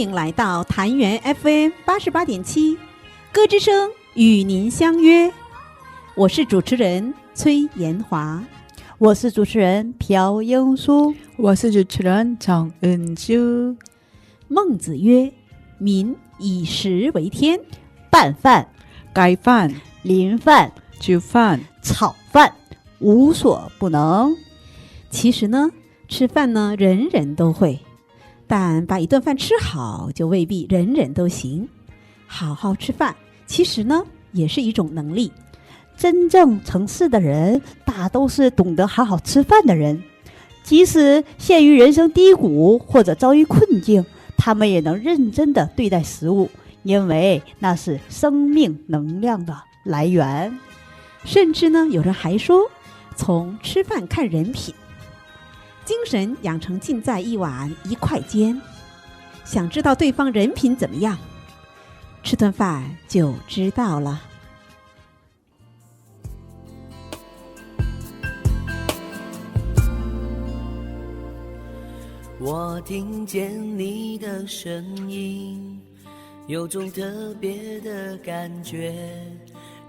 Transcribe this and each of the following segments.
迎来到潭园 FM 88.7，歌之声与您相约。我是主持人崔延华，我是主持人朴英淑，我是主持人张恩修。孟子曰：民以食为天，拌饭、盖饭、淋饭、煮饭、炒饭，无所不能。其实呢，吃饭呢，人人都会，但把一顿饭吃好，就未必人人都行。好好吃饭，其实呢，也是一种能力。真正成事的人，大都是懂得好好吃饭的人。即使陷于人生低谷或者遭遇困境，他们也能认真地对待食物，因为那是生命能量的来源。甚至呢，有人还说，从吃饭看人品，精神养成尽在一碗一筷间。想知道对方人品怎么样，吃顿饭就知道了。我听见你的声音，有种特别的感觉，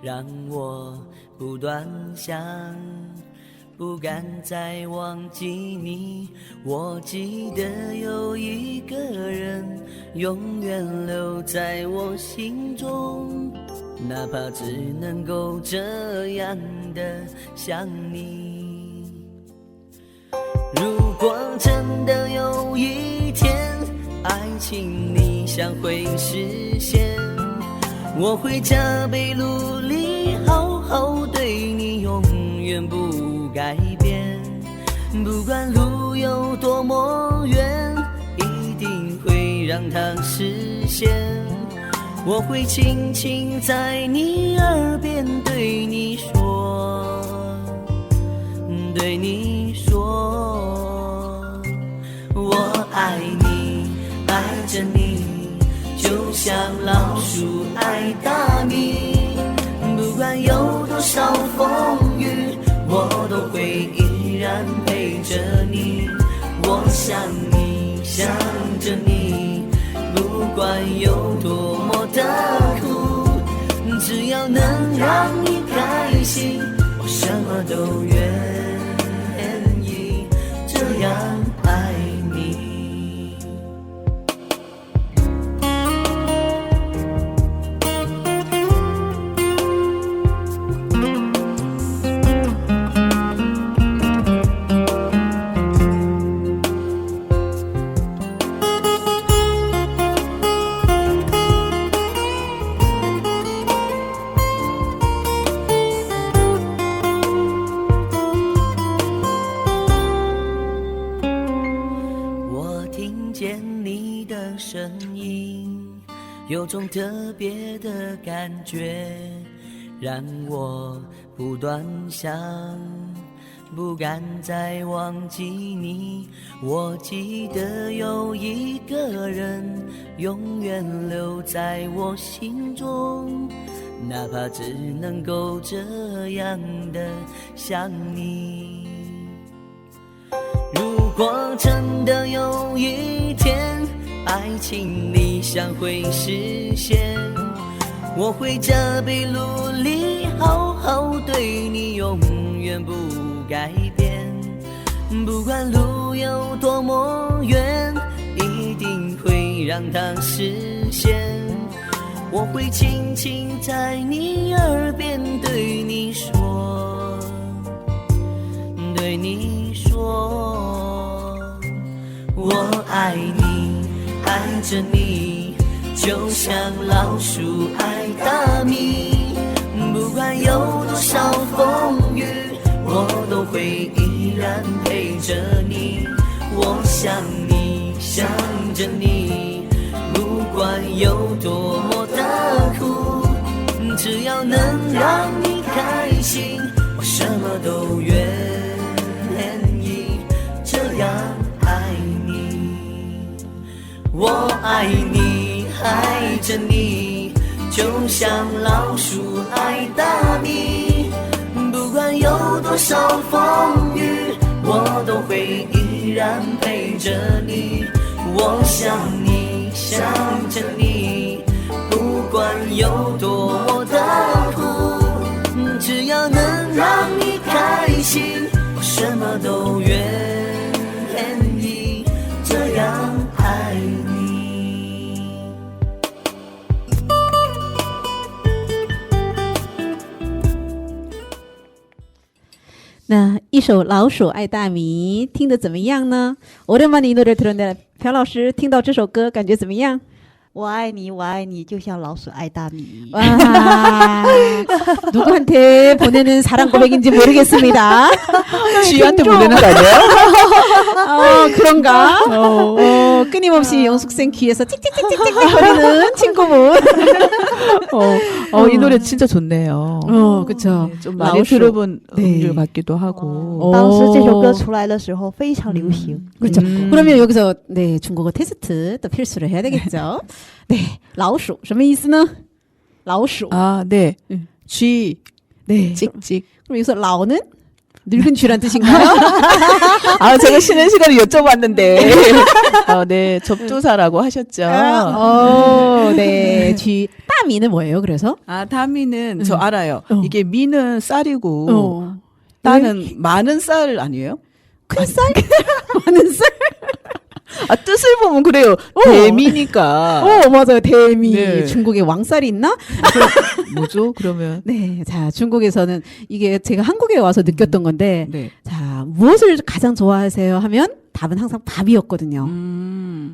让我不断想，不敢再忘记你。我记得有一个人永远留在我心中，哪怕只能够这样的想你。如果真的有一天爱情理想会实现，我会加倍努力，好好对你，永远不改变。不管路有多么远，一定会让它实现。我会轻轻在你耳边对你说，对你说，我爱你，爱着你，就像老鼠爱大米。不管有多少风雨，我都会依然陪着你。我想你，想着你，不管有多么的苦，只要能让你开心，我什么都愿意这样爱你。声音有种特别的感觉，让我不断想，不敢再忘记你。我记得有一个人永远留在我心中，哪怕只能够这样的想你。如果真的有一天爱情理想会实现，我会加倍努力，好好对你，永远不改变。不管路有多么远，一定会让它实现。我会轻轻在你耳边对你说，对你说，我爱你，爱着你，就像老鼠爱大米。不管有多少风雨，我都会依然陪着你。我想你，想着你，不管有多么的苦，只要能让你开心，我什么都愿意这样爱你。我爱你，爱着你，就像老鼠爱大米。不管有多少风雨，我都会依然陪着你。我想你，想着你，不管有多么的苦，只要能让你开心，我什么都愿意这样爱你。那一首《老鼠爱大米》听得怎么样呢？오랜만에 이 노래를 들었는데朴老师听到这首歌感觉怎么样？我爱你，我爱你，就像老鼠爱大米。 와, 누구한테 보내는 사랑 고백인지 모르겠습니다. 쥐한테 보내는 거 아니에요? 그런가? 끊임없이 영숙생 귀에서 찍찍찍찍찍 거리는 친구분. 이 노래 진짜 좋네요. 그쵸. 네, 좀 많이 라오쇼. 들어본 네. 음질 같기도 하고. 当时这首歌出来的时候非常流行。 그렇죠. 그러면 여기서 네 중국어 테스트 또 필수로 해야 되겠죠. 네, 老鼠什么意思呢？老鼠. 아, 네. 음. 쥐, 네. 찍찍. 그럼 여기서 라오는 늙은 쥐란 뜻인가요? 아, 제가 쉬는 시간에 여쭤봤는데. 네, 접두사라고 하셨죠. 네. 쥐. 따미는 뭐예요? 그래서? 아, 다미는 저 알아요. 어. 이게 미는 쌀이고, 따는 많은 쌀 아니에요? 큰 쌀? 많은 쌀? 아, 뜻을 보면 그래요. 대미니까. 맞아요. 대미. 네. 중국에 왕쌀이 있나? 뭐죠, 그러면? 네. 자, 중국에서는 이게 제가 한국에 와서 느꼈던 건데, 네. 자, 무엇을 가장 좋아하세요? 하면 답은 항상 밥이었거든요.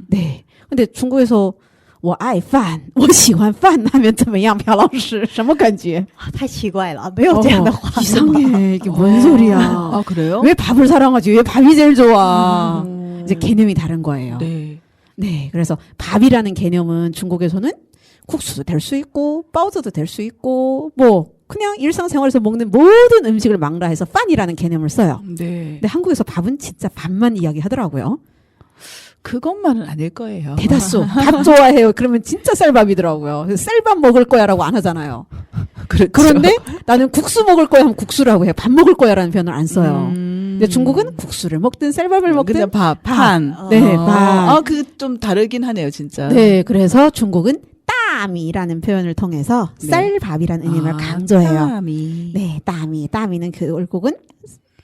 네. 근데 중국에서 我爱饭,我喜欢饭 하면 怎么样?朴老师什么感觉?太奇怪了，没有这样的话。 이상해. 이게 뭔 소리야? 아, 그래요? 왜 밥을 사랑하지? 왜 밥이 제일 좋아? 이제 개념이 다른 거예요. 네. 네, 그래서 밥이라는 개념은 중국에서는 국수도 될 수 있고 바오즈도 될 수 있고 뭐 그냥 일상생활에서 먹는 모든 음식을 망라해서 판이라는 개념을 써요. 네. 근데 한국에서 밥은 진짜 밥만 이야기하더라고요. 그것만은 아닐 거예요. 대다수 밥 좋아해요. 그러면 진짜 쌀밥이더라고요. 그래서 쌀밥 먹을 거야라고 안 하잖아요. 그렇죠. 그런데 나는 국수 먹을 거야 하면 국수라고 해요. 밥 먹을 거야라는 표현을 안 써요. 근데 중국은 국수를 먹든 쌀밥을 먹든 그냥 판. 네, 밥. 그 좀 다르긴 하네요, 진짜. 네, 그래서 중국은 따미라는 표현을 통해서 네. 쌀밥이라는 의미를 강조해요. 따미. 네, 따미. 따미는 그 결국은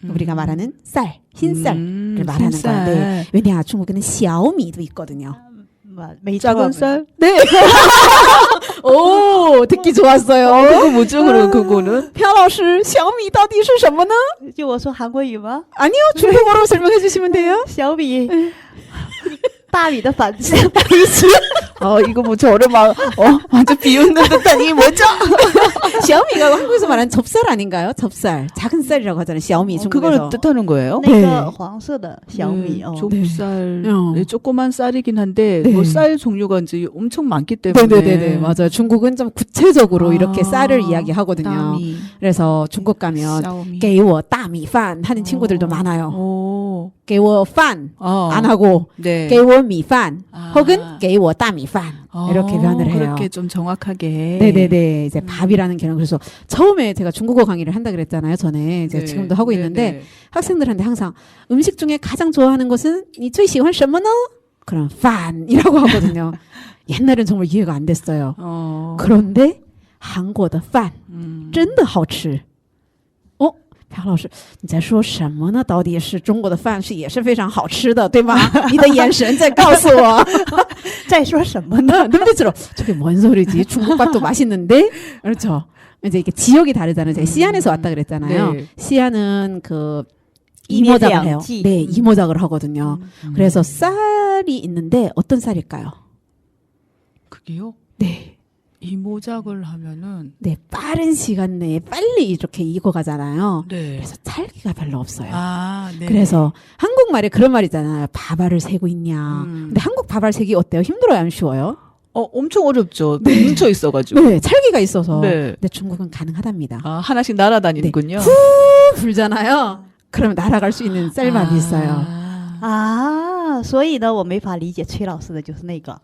우리가 말하는 쌀, 흰쌀을 말하는 흰쌀. 거예요. 네. 왜냐, 중국에는 샤오미도 있거든요. 没 작은 쌀? 네. 오, 듣기 좋았어요. 그거 뭐죠, 그럼 그거는? 朴老师,小米到底是什么呢?就我说韩国语吗？ 아니요, 중국어로 설명해 주시면 돼요. 小米，大米的反义。 이거 뭐 저를 막, 완전 비웃는 듯한 이 뭐죠? 샤오미가 한국에서 말하는 접살 아닌가요? 접살. 작은 쌀이라고 하잖아요. 샤오미 중국에서. 그걸 뜻하는 거예요? 那 네 个黄色的小米哦， 좁쌀, 네. 네, 조그만 쌀이긴 한데, 네. 뭐 쌀 종류가 이제 엄청 많기 때문에. 네네네 맞아요. 중국은 좀 구체적으로 이렇게 쌀을 이야기하거든요. 따미, 그래서 중국 가면 샤오미. 给我大米饭 하는 친구들도 많아요. 오. 给我饭 안 하고 네. 给我米饭 아. 혹은 给我大米饭 이렇게 표현을 해요. 그렇게 좀 정확하게. 네네네 이제 밥이라는 개념 그래서 처음에 제가 중국어 강의를 한다 그랬잖아요. 전에 제가 네. 지금도 하고 네, 있는데 네. 학생들한테 항상 음식 중에 가장 좋아하는 것은 你最喜欢什么呢? 그럼 饭이라고 하거든요. 옛날엔 정말 이해가 안 됐어요. 그런데 한국의 饭真的好吃. 朴老师你在说什么呢到底是中国的饭是也是非常好吃的对吗你的眼神在告诉我在说什么呢？ 눈빛으로 저게 뭔 소리지 중국밥도 맛있는데 그렇죠 이제 이게 지역이 다르잖아요 제가 시안에서 왔다 그랬잖아요 네. 시안은 그 이모작을 이모작을 해요 네 이모작을 하거든요 그래서 쌀이 있는데 어떤 쌀일까요 그게요? 네 이모작을 하면은. 네, 빠른 시간 내에 빨리 이렇게 익어가잖아요. 네. 그래서 찰기가 별로 없어요. 네. 그래서 한국말에 그런 말 있잖아요. 밥알을 세고 있냐. 근데 한국 밥알 세기 어때요? 힘들어요? 안 쉬워요? 엄청 어렵죠. 뭉쳐 있어가지고. 네, 찰기가 있어서. 네. 근데 중국은 가능하답니다. 하나씩 날아다니는군요. 불잖아요. 그러면 날아갈 수 있는 쌀밥이 있어요. 아所以呢，我没法理解崔老师的就是那个，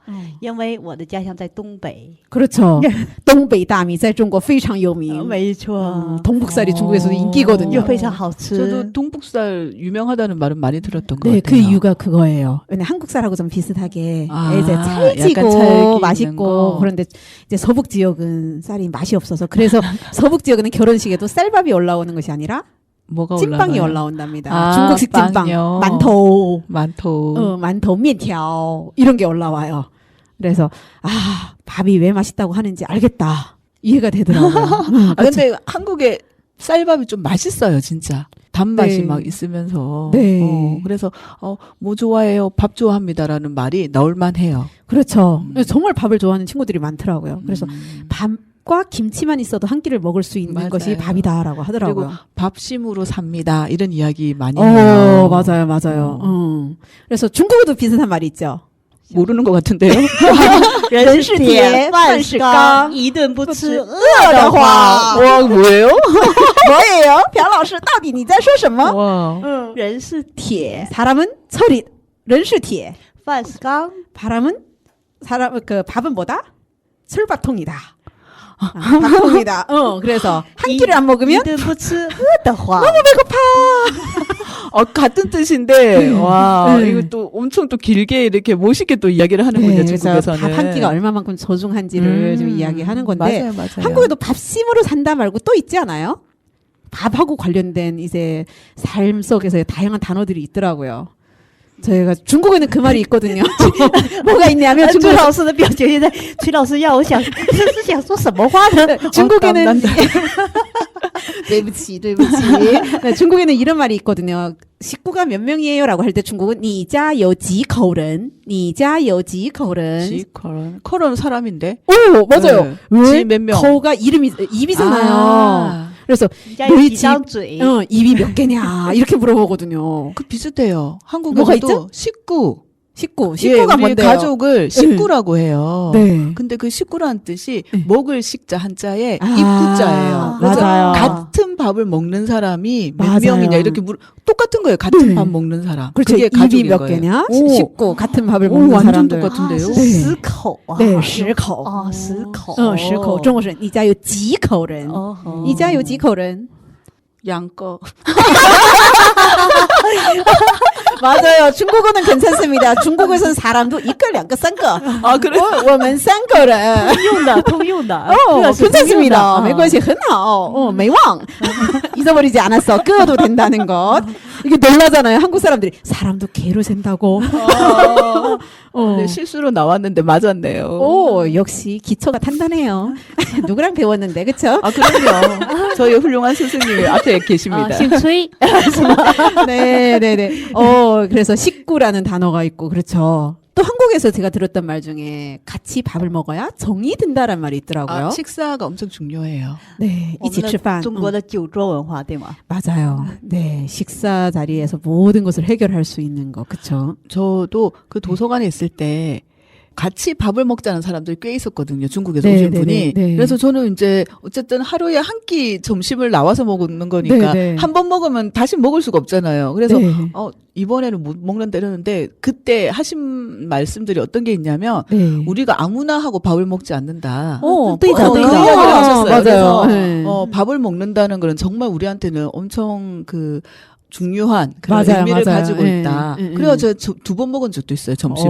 因为我的家乡在东北。 그렇죠. 동백다미 在中国非常有名.没错， 동북살이 중국에서도 인기거든요. 又非常好吃。 저도 동북살 유명하다는 말은 많이 들었던 것 네, 같아요. 그 이유가 그거예요. 왜냐 한국살하고 좀 비슷하게 아, 이제 약간 찰지고 찰기 맛있고 있는 거. 그런데 이제 서북 지역은 쌀이 맛이 없어서 그래서 서북 지역은 결혼식에도 쌀밥이 올라오는 것이 아니라 뭐가 찐빵이 올라가요? 올라온답니다. 아, 중국식 찐빵, 빵이요? 만토, 만토. 만토, 면条 이런 게 올라와요. 그래서 아 밥이 왜 맛있다고 하는지 알겠다. 이해가 되더라고요. 아, 근데 한국의 쌀밥이 좀 맛있어요, 진짜. 단맛이 네. 막 있으면서. 네. 그래서, 뭐 좋아해요? 밥 좋아합니다라는 말이 나올만 해요. 그렇죠. 정말 밥을 좋아하는 친구들이 많더라고요. 그래서 밥과 김치만 있어도 한 끼를 먹을 수 있는 맞아요. 것이 밥이다라고 하더라고요. 그리고 밥심으로 삽니다. 이런 이야기 많이 해요. 맞아요, 맞아요. 그래서 중국어도 비슷한 말이 있죠. 모르는 것 같은데요? 人是铁，饭饭是是钢，钢一顿不吃饿饿的的话， 와, 뭐예요? 뭐예요? 朴老师到底你在说什么? 와. 人是铁， 사람은 철이, 人是铁.饭是钢， 밥은 뭐다? 철밥통이다. 밥통이다. 그래서 한 끼를 안 一 먹으면 顿不吃饿的话， 같은 뜻인데, 와, 네. 이거 또 엄청 또 길게 이렇게 멋있게 또 이야기를 하는군요, 그래서 중국에서는. 밥 한 끼가 얼마만큼 소중한지를 좀 이야기하는 건데 맞아요, 맞아요. 한국에도 밥심으로 산다 말고 또 있지 않아요? 밥하고 관련된 이제 삶 속에서의 다양한 단어들이 있더라고요. 저희가 중국에는 그 말이 있거든요. 뭐가 있냐면 崔 중국 老师的表情现在，崔老师要我想，这是想说什么话呢？ 중국에는 对不起, 对不起. 네, 중국에는 이런 말이 있거든요. 식구가 몇 명이에요라고 할 때 중국은 你家有几口人?你家有几口人? 지컬은. 컬은 사람인데? 오, 맞아요. 네. 왜? 지 몇 명? 거가 이름이 입이잖아요. 아, 그래서 你家有 너희 几 집 张嘴？ 입이 몇 개냐 이렇게 물어보거든요. 그 비슷해요. 뭐가 있죠? 한국에서도 식구. 식구가 예, 우리 뭔데요? 가족을 식구라고 해요. 네. 근데 그 식구라는 뜻이 네. 먹을 식자 한자에 아, 입구자예요. 그래서 맞아요. 같은 밥을 먹는 사람이 몇 맞아요. 명이냐 이렇게 똑같은 거예요. 같은 네. 밥 먹는 사람. 그렇죠. 그게 입이 가족인 몇 거예요. 개냐? 오. 식구 같은 밥을 오, 먹는 완전 사람들. 똑같은데요? 是 네. 10口啊，对10口啊，10口， 10口中国人你家有几口人?哦，你家有几口人? 양꺼. 맞아요. 중국어는 괜찮습니다. 중국에서는 사람도 이끌两个三个. 아, 그래? 我们三个人.通用的，通用的， 괜찮습니다. 没关系,很好. 没忘. 잊어버리지 않았어. 끄어도 된다는 것. 이게 놀라잖아요. 한국 사람들이. 사람도 개로 센다고. 네, 실수로 나왔는데 맞았네요. 오, 역시 기초가 단단해요. 누구랑 배웠는데, 그쵸? 아, 그럼요. 저희 훌륭한 스승님이 앞에 계십니다. 啊，姓崔， 네네네. 그래서 식구라는 단어가 있고, 그렇죠. 또 한국에서 제가 들었던 말 중에 같이 밥을 먹어야 정이 든다란 말이 있더라고요. 아, 식사가 엄청 중요해요. 네, 我 이치 们 吃 的 饭. 中国的酒桌文化，对吗？ 맞아요. 네, 식사 자리에서 모든 것을 해결할 수 있는 거, 그쵸? 저도 그 도서관에 있을 때 같이 밥을 먹자는 사람들이 꽤 있었거든요. 중국에서 네, 오신 네, 분이. 네, 네. 그래서 저는 이제 어쨌든 하루에 한 끼 점심을 나와서 먹는 거니까 네, 네. 한 번 먹으면 다시 먹을 수가 없잖아요. 그래서 네. 이번에는 못 먹는다 이러는데 그때 하신 말씀들이 어떤 게 있냐면 네. 우리가 아무나 하고 밥을 먹지 않는다. 对的,对的. 그 이야기를 하셨어요. 맞아요. 그래서 네. 밥을 먹는다는 거는 정말 우리한테는 엄청 그 중요한 그런 맞아요, 의미를 맞아요. 가지고 예, 있다. 예, 예. 그래요, 저 두 번 먹은 적도 있어요, 점심을.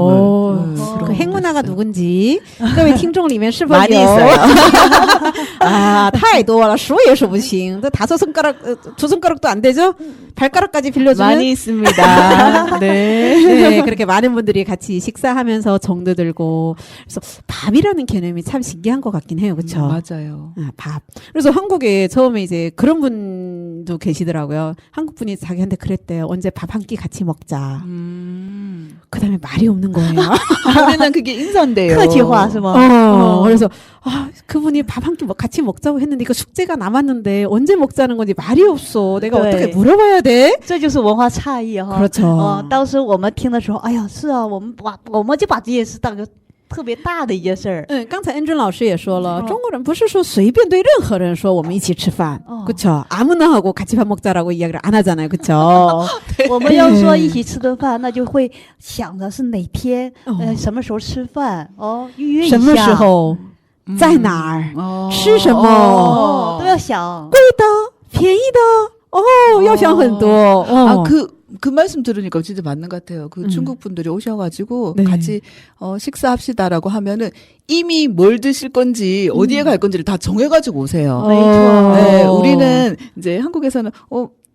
그 행운아가 누군지 各位听众里面是否有 많이 있어요. 아, 太多了数也数不清. 다섯 손가락, 두 손가락도 안 되죠? 발가락까지 빌려주면 많이 있습니다. 네. 네, 그렇게 많은 분들이 같이 식사하면서 정도 들고. 그래서 밥이라는 개념이 참 신기한 것 같긴 해요. 그쵸? 맞아요. 아, 밥. 그래서 한국에 처음에 이제 그런 분도 계시더라고요. 한국 분이 자기한테 그랬대요. 언제 밥 한 끼 같이 먹자. 그 다음에 말이 없는 거예요. 우리는 그게 인사인데요. 客气话是吗？ 그래서 그분이 밥 한 끼 같이 먹자고 했는데 이거 숙제가 남았는데 언제 먹자는 건지 말이 없어. 내가 네. 어떻게 물어봐야 돼? 这就是文化差异哈。 그렇죠. 当时我们听的时候，哎呀，是啊，我们就把这件事当个特别大的一件事儿。刚才恩珍老师也说了，哦中国人不是说随便对任何人说我们一起吃饭， 그쵸? 아무나 하고 같이 밥 먹자라고 이야기를 안 하잖아요, 그쵸? 我们要说一起吃顿饭，那就会想的是哪天，什么时候吃饭哦，预约一下。什么时候在哪儿吃什么都要想。贵的便宜的要想很多。 아, 그 말씀 들으니까 진짜 맞는 것 같아요. 그 중국 분들이 오셔가지고 네. 같이 식사합시다라고 하면은 이미 뭘 드실 건지 어디에 갈 건지를 다 정해가지고 오세요. 네, 우리는 이제 한국에서는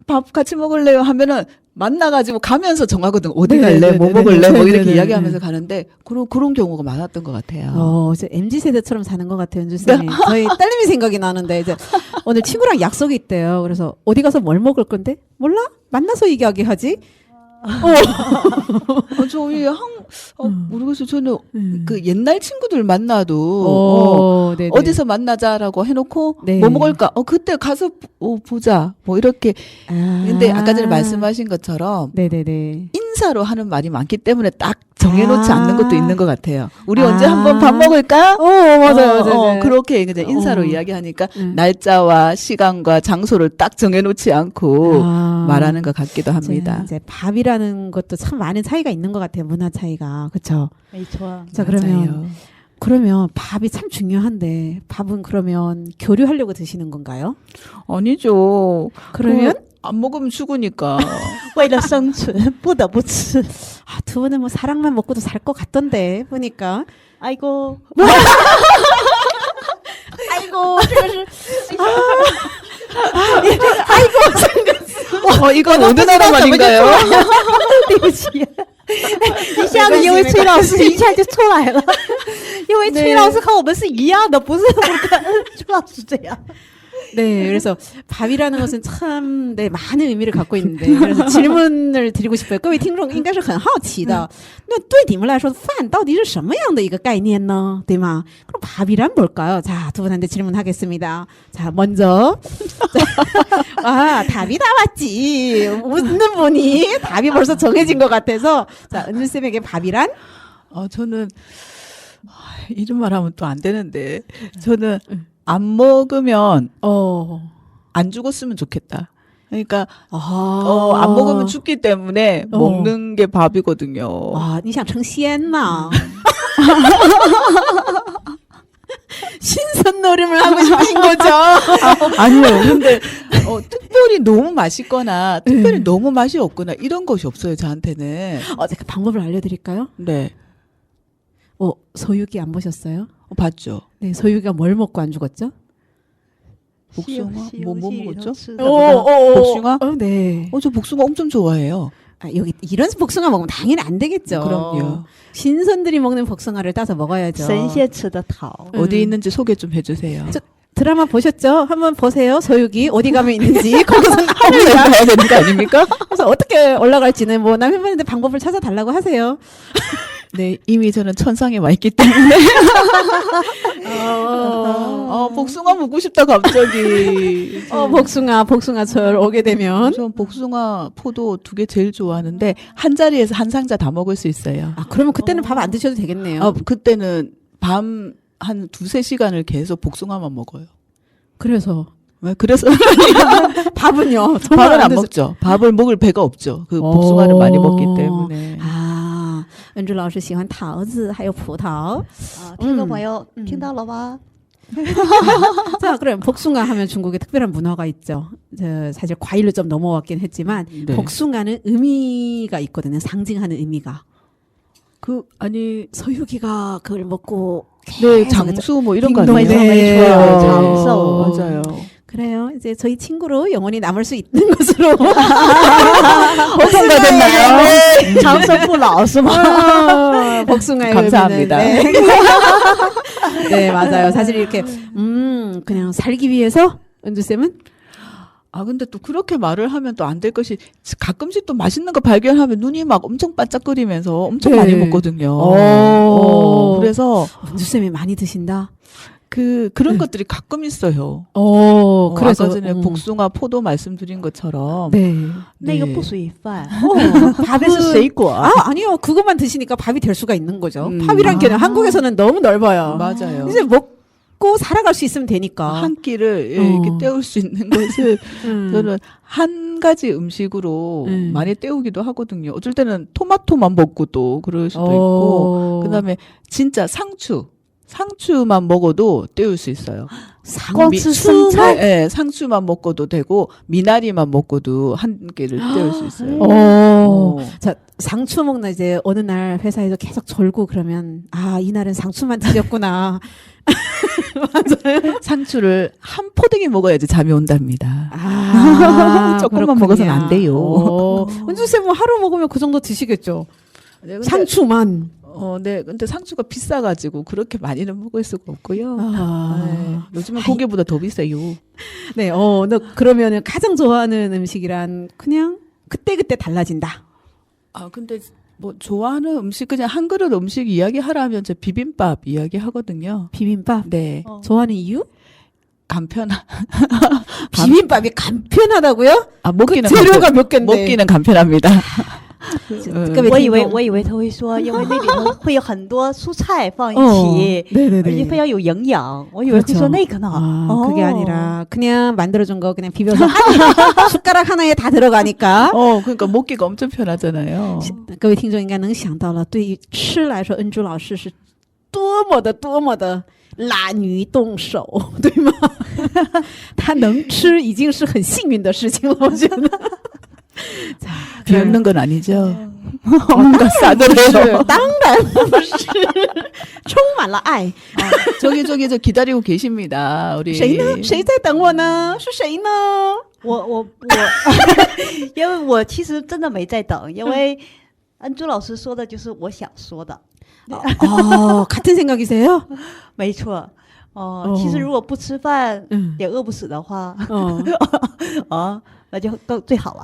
밥 같이 먹을래요 하면은 만나가지고 가면서 정하거든. 어디 갈래, 뭐 먹을래, 뭐 이렇게 이야기하면서 가는데 그런 경우가 많았던 것 같아요. 이제 MZ 세대처럼 사는 것 같아요, 은주 쌤이. 저희 딸님이 생각이 나는데 이제 오늘 친구랑 약속이 있대요. 그래서 어디 가서 뭘 먹을 건데? 몰라? 만나서 이야기하지. 저희 모르겠어요. 저는 그 옛날 친구들 만나도 네네. 어디서 만나자라고 해놓고 네. 뭐 먹을까? 그때 가서 보자. 뭐 이렇게. 근데 아까 전에 말씀하신 것처럼 네네네. 인사로 하는 말이 많기 때문에 딱 정해놓지 아. 않는 것도 있는 것 같아요. 우리 언제 한번 밥 먹을까? 맞아요. 그렇게 이제 인사로 이야기하니까 음. 날짜와 시간과 장소를 딱 정해놓지 않고 말하는 것 같기도 합니다. 이제 밥이라는 것도 참 많은 차이가 있는 것 같아요. 문화 차이가. 그렇죠? 没错。 자, 맞아요. 그러면 밥이 참 중요한데 밥은 그러면 교류하려고 드시는 건가요? 아니죠. 그러면 안 먹으면 죽으니까. 为了生存不得不吃。 두 분은 뭐 사랑만 먹고도 살 것 같던데 보니까. 아이고. 아이고, 그것을 이건 어느 나라 말인가요? 对不起，一下子因为崔老师一下就出来了，因为崔老师和我们是一样的，不是跟崔老师这样。 네, 그래서 밥이라는 것은 참 많은 의미를 갖고 있는데 그래서 질문을 드리고 싶어요. 各位听众应该是很好奇的. 那对你们来说饭到底是什么样的一个概念呢? 对吗? 그럼 밥이란 뭘까요? 자, 두 분한테 질문하겠습니다. 자, 먼저 답이 나왔지. 웃는 분이 답이 벌써 정해진 것 같아서 자, 은주쌤에게 밥이란? 저는 이런 말 하면 또 안 되는데 저는 안 먹으면 안 죽었으면 좋겠다. 그러니까 안 먹으면 죽기 때문에 먹는 게 밥이거든요. 와, 你想成仙呐? 신선 노름을 하고 싶으신 거죠? 아니요. 근데 특별히 너무 맛있거나 특별히 너무 맛이 없거나 이런 것이 없어요. 저한테는. 제가 방법을 알려드릴까요? 네. 소유기 안 보셨어요? 봤죠. 네, 소유기가 뭘 먹고 안 죽었죠? 복숭아? 뭐 먹었죠? 복숭아? 복숭아? 네. 저 복숭아 엄청 좋아해요. 여기 이런 복숭아 먹으면 당연히 안 되겠죠. 그럼요. 신선들이 먹는 복숭아를 따서 먹어야죠. 神仙吃的桃。 어디 있는지 소개 좀 해주세요. 드라마 보셨죠? 한번 보세요. 소유기 어디 가면 있는지 거기서 하늘 나옵니다. 가야 되는 거 아닙니까? 그래서 어떻게 올라갈지는 뭐 남편분한테 방법을 찾아달라고 하세요. 네, 이미 저는 천상에 와 있기 때문에. 복숭아 먹고 싶다 갑자기. 복숭아철 오게 되면. 전 복숭아 포도 2개 제일 좋아하는데 한 자리에서 한 상자 다 먹을 수 있어요. 그러면 그때는 밥 안 드셔도 되겠네요. 그때는 밤 한 2-3시간을 계속 복숭아만 먹어요. 그래서 왜? 그래서 밥은요? 밥을 안 먹죠. 밥을 먹을 배가 없죠. 그 복숭아를 많이 먹기 때문에. 恩珠老师喜欢桃子还有葡萄. 听众朋友听到了吗？ 자, 그럼 복숭아 하면 중국에 특별한 문화가 있죠. 사실 과일로 좀 넘어왔긴 했지만 네. 복숭아는 의미가 있거든요. 상징하는 의미가. 소유기가 그걸 먹고 네, 장수 뭐 이런 거 아니에요? 네, 장수. 맞아요. 그래요. 이제 저희 친구로 영원히 남을 수 있는 것으로 복숭아 됐나요? 长生不老是吗？ 복숭아의 감사합니다. 의미는, 네. 네, 맞아요. 사실 이렇게 그냥 살기 위해서 은주쌤은 근데 또 그렇게 말을 하면 또 안 될 것이 가끔씩 또 맛있는 거 발견하면 눈이 막 엄청 반짝거리면서 엄청 네. 많이 먹거든요. 그래서 은주쌤이 많이 드신다. 그런 것들이 가끔 있어요. 그래서 아까 전에 복숭아, 포도 말씀드린 것처럼. 네. 那个不属于饭， 밥에 那是水果。 아니요. 그것만 드시니까 밥이 될 수가 있는 거죠. 음. 밥이란 개념 한국에서는 너무 넓어요. 맞아요. 이제 먹고 살아갈 수 있으면 되니까. 한 끼를 이렇게 때울 수 있는 것을 음. 저는 한 가지 음식으로 음. 많이 때우기도 하거든요. 어쩔 때는 토마토만 먹고 또 그럴 수도 있고, 그다음에 진짜 상추만 먹어도 때울 수 있어요. 상추만? 네, 상추만 먹어도 되고 미나리만 먹어도 한 끼를 때울 수 있어요. 자, 상추 먹나 이제 어느 날 회사에서 계속 졸고 그러면 이날은 상추만 드셨구나. 맞아요. 상추를 한 포대기 먹어야지 잠이 온답니다. 조금만 그렇군요. 먹어서는 안 돼요. 은주쌤 하루 먹으면 그 정도 드시겠죠? 네, 근데, 상추만. 네, 근데 상추가 비싸가지고 그렇게 많이는 먹을 수가 없고요. 아. 네, 요즘은 고기보다 더 비싸요. 네, 너 그러면은 가장 좋아하는 음식이란 그냥 그때그때 달라진다. 근데 뭐 좋아하는 음식 그냥 한 그릇 음식 이야기하라면 저 비빔밥 이야기하거든요. 비빔밥. 네, 좋아하는 이유? 간편한. 비빔밥이 간편하다고요? 먹기는 그 재료가 몇 개인데. 먹기는 간편합니다. 我以为他会说，因为那里头会有很多蔬菜放一起， 네네네. 而且非常有营养。我以为会说那个呢。 그게 아니라 그냥 만들어준 거 그냥 비벼서 숟가락 하나에 다 들어가니까. 그러니까 먹기가 엄청 편하잖아요. 各位听众应该能想到了，对于吃来说，恩珠老师是多么的懒于动手，对吗？他能吃已经是很幸运的事情了，我觉得。 비웃는 건 아니죠. 뭔가 싸늘해요. 当然不是，充满了爱。 저기 저 기다리고 계십니다. 우리 谁呢？谁在等我呢？是谁呢？我，因为我其实真的没在等，因为恩珠老师说的就是我想说的。 같은 생각이세요? 没错。其实如果不吃饭也饿不死的话，那就更最好了。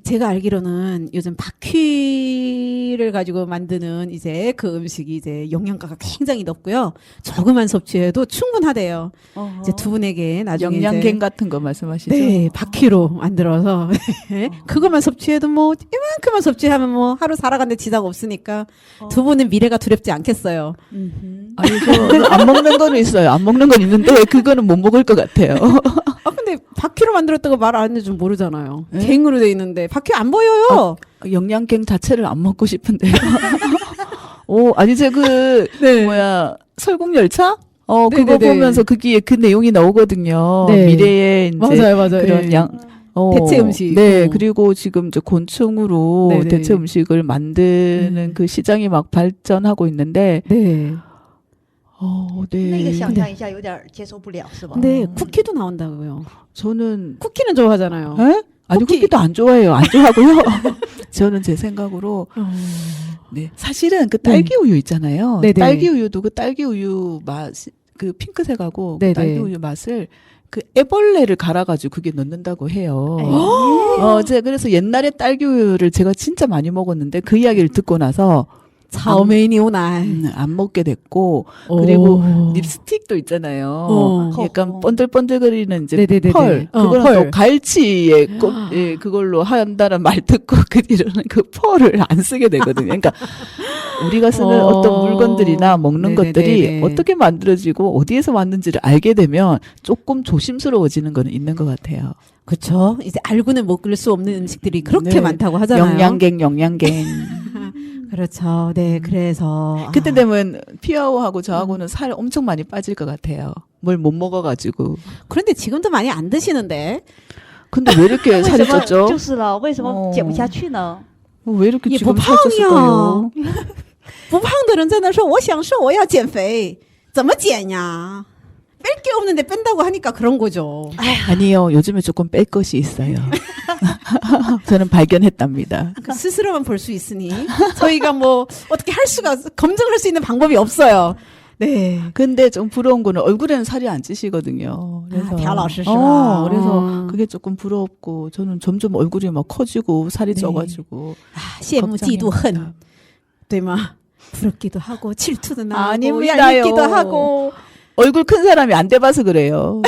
제가 알기로는 요즘 바퀴를 가지고 만드는 이제 그 음식이 이제 영양가가 굉장히 높고요. 조그만 섭취해도 충분하대요. 이제 두 분에게 나중에 영양갱 같은 거 말씀하시죠? 네, 바퀴로 만들어서 그것만 섭취해도 뭐 이만큼만 섭취하면 뭐 하루 살아가는데 지장 없으니까 두 분은 미래가 두렵지 않겠어요. 아니 안 먹는 거는 있어요. 안 먹는 건 있는데 그거는 못 먹을 것 같아요. 근데 바퀴로 만들었다고 말 안 해도 좀 모르잖아요. 네? 갱으로 돼 있는데 바퀴 안 보여요. 영양갱 자체를 안 먹고 싶은데요. 아니 설국열차? 그거 네네네. 보면서 거기에 그 내용이 나오거든요. 네. 미래의 이제 맞아요. 그런 예. 대체 음식. 네, 그리고 지금 이제 곤충으로 네네. 대체 음식을 만드는 그 시장이 막 발전하고 있는데, 네. 네. 那个想象一下有点接受不了，是吧？ 근데 쿠키도 나온다고요. 저는 쿠키는 좋아하잖아요. 에? 아니 쿠키도 안 좋아해요. 안 좋아하고요. 저는 제 생각으로 네 사실은 그 딸기 우유 있잖아요. 네네. 딸기 우유도 그 딸기 우유 맛 그 핑크색하고 그 네네. 딸기 우유 맛을 그 애벌레를 갈아가지고 그게 넣는다고 해요. 제가 그래서 옛날에 딸기 우유를 제가 진짜 많이 먹었는데 그 이야기를 듣고 나서 草莓牛奶. 안 먹게 됐고 그리고 립스틱도 있잖아요. 약간 번들번들거리는 이제 네네네네. 펄 그거는 펄. 또 갈치에 예, 그걸로 한다는 말 듣고 그 뒤로는 그 펄을 안 쓰게 되거든요. 그러니까 우리가 쓰는 어떤 물건들이나 먹는 네네네네. 것들이 어떻게 만들어지고 어디에서 왔는지를 알게 되면 조금 조심스러워지는 거는 있는 것 같아요. 그렇죠. 이제 알고는 먹을 수 없는 음식들이 그렇게 네. 많다고 하잖아요. 영양갱. 그렇죠. 네, 그래서 그때 되면 피아오하고 저하고는 살 엄청 많이 빠질 것 같아요. 뭘 못 먹어가지고. 그런데 지금도 많이 안 드시는데 근데 왜 이렇게 为 살이 什么 쪘죠? 就是了？为什么减不下去呢？ 왜 이렇게 이게 지금 뭐 살쪘을까요? 不胖的人在那说我想瘦我要减肥怎么减呀 뺄 게 없는데 뺀다고 하니까 그런 거죠. 아니요. 요즘에 조금 뺄 것이 있어요. 저는 발견했답니다. 그 스스로만 볼 수 있으니 저희가 뭐 어떻게 할 수가 검증할 수 있는 방법이 없어요. 네. 근데 좀 부러운 거는 얼굴에는 살이 안 찌시거든요. 그래서 朴老师是吧? 그래서 그게 조금 부럽고 저는 점점 얼굴이 막 커지고 살이 네. 쪄가지고 羡慕嫉妒恨 걱정입니다. 对吗? 부럽기도 하고 질투도 나고 아닙니다요. 얄밉기도 하고 얼굴 큰 사람이 안 돼봐서 그래요.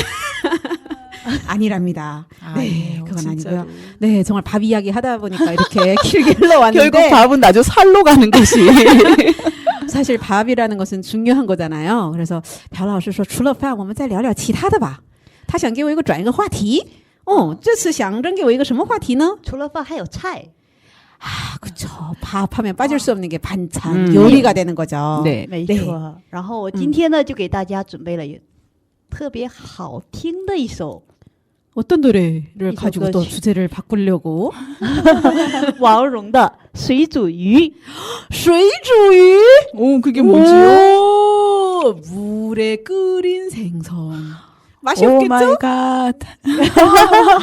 아니랍니다. 네, 아니에요, 그건 진짜로. 아니고요. 네, 정말 밥 이야기 하다 보니까 이렇게 길게 흘러왔는데 결국 밥은 나중 살로 가는 것이. 사실 밥이라는 것은 중요한 거잖아요. 그래서 朴老师说除了饭我们再聊聊其他的吧。他想给我一个转一个话题。这次想扔给我一个什么话题呢？除了饭还有菜。 아, 그쵸. 밥하면 빠질 수 없는 게 반찬, 요리가 되는 거죠. 네. 没错。然后我今天呢，就给大家准备了特别好听的一首 어떤 노래를 이 가지고 또 곡은 주제를 바꾸려고? 王蓉的《水煮鱼》。 水煮鱼? 오, 그게 뭐지요? 오, 물에 끓인 생선. 맛이 오 없겠죠? 마이 갓.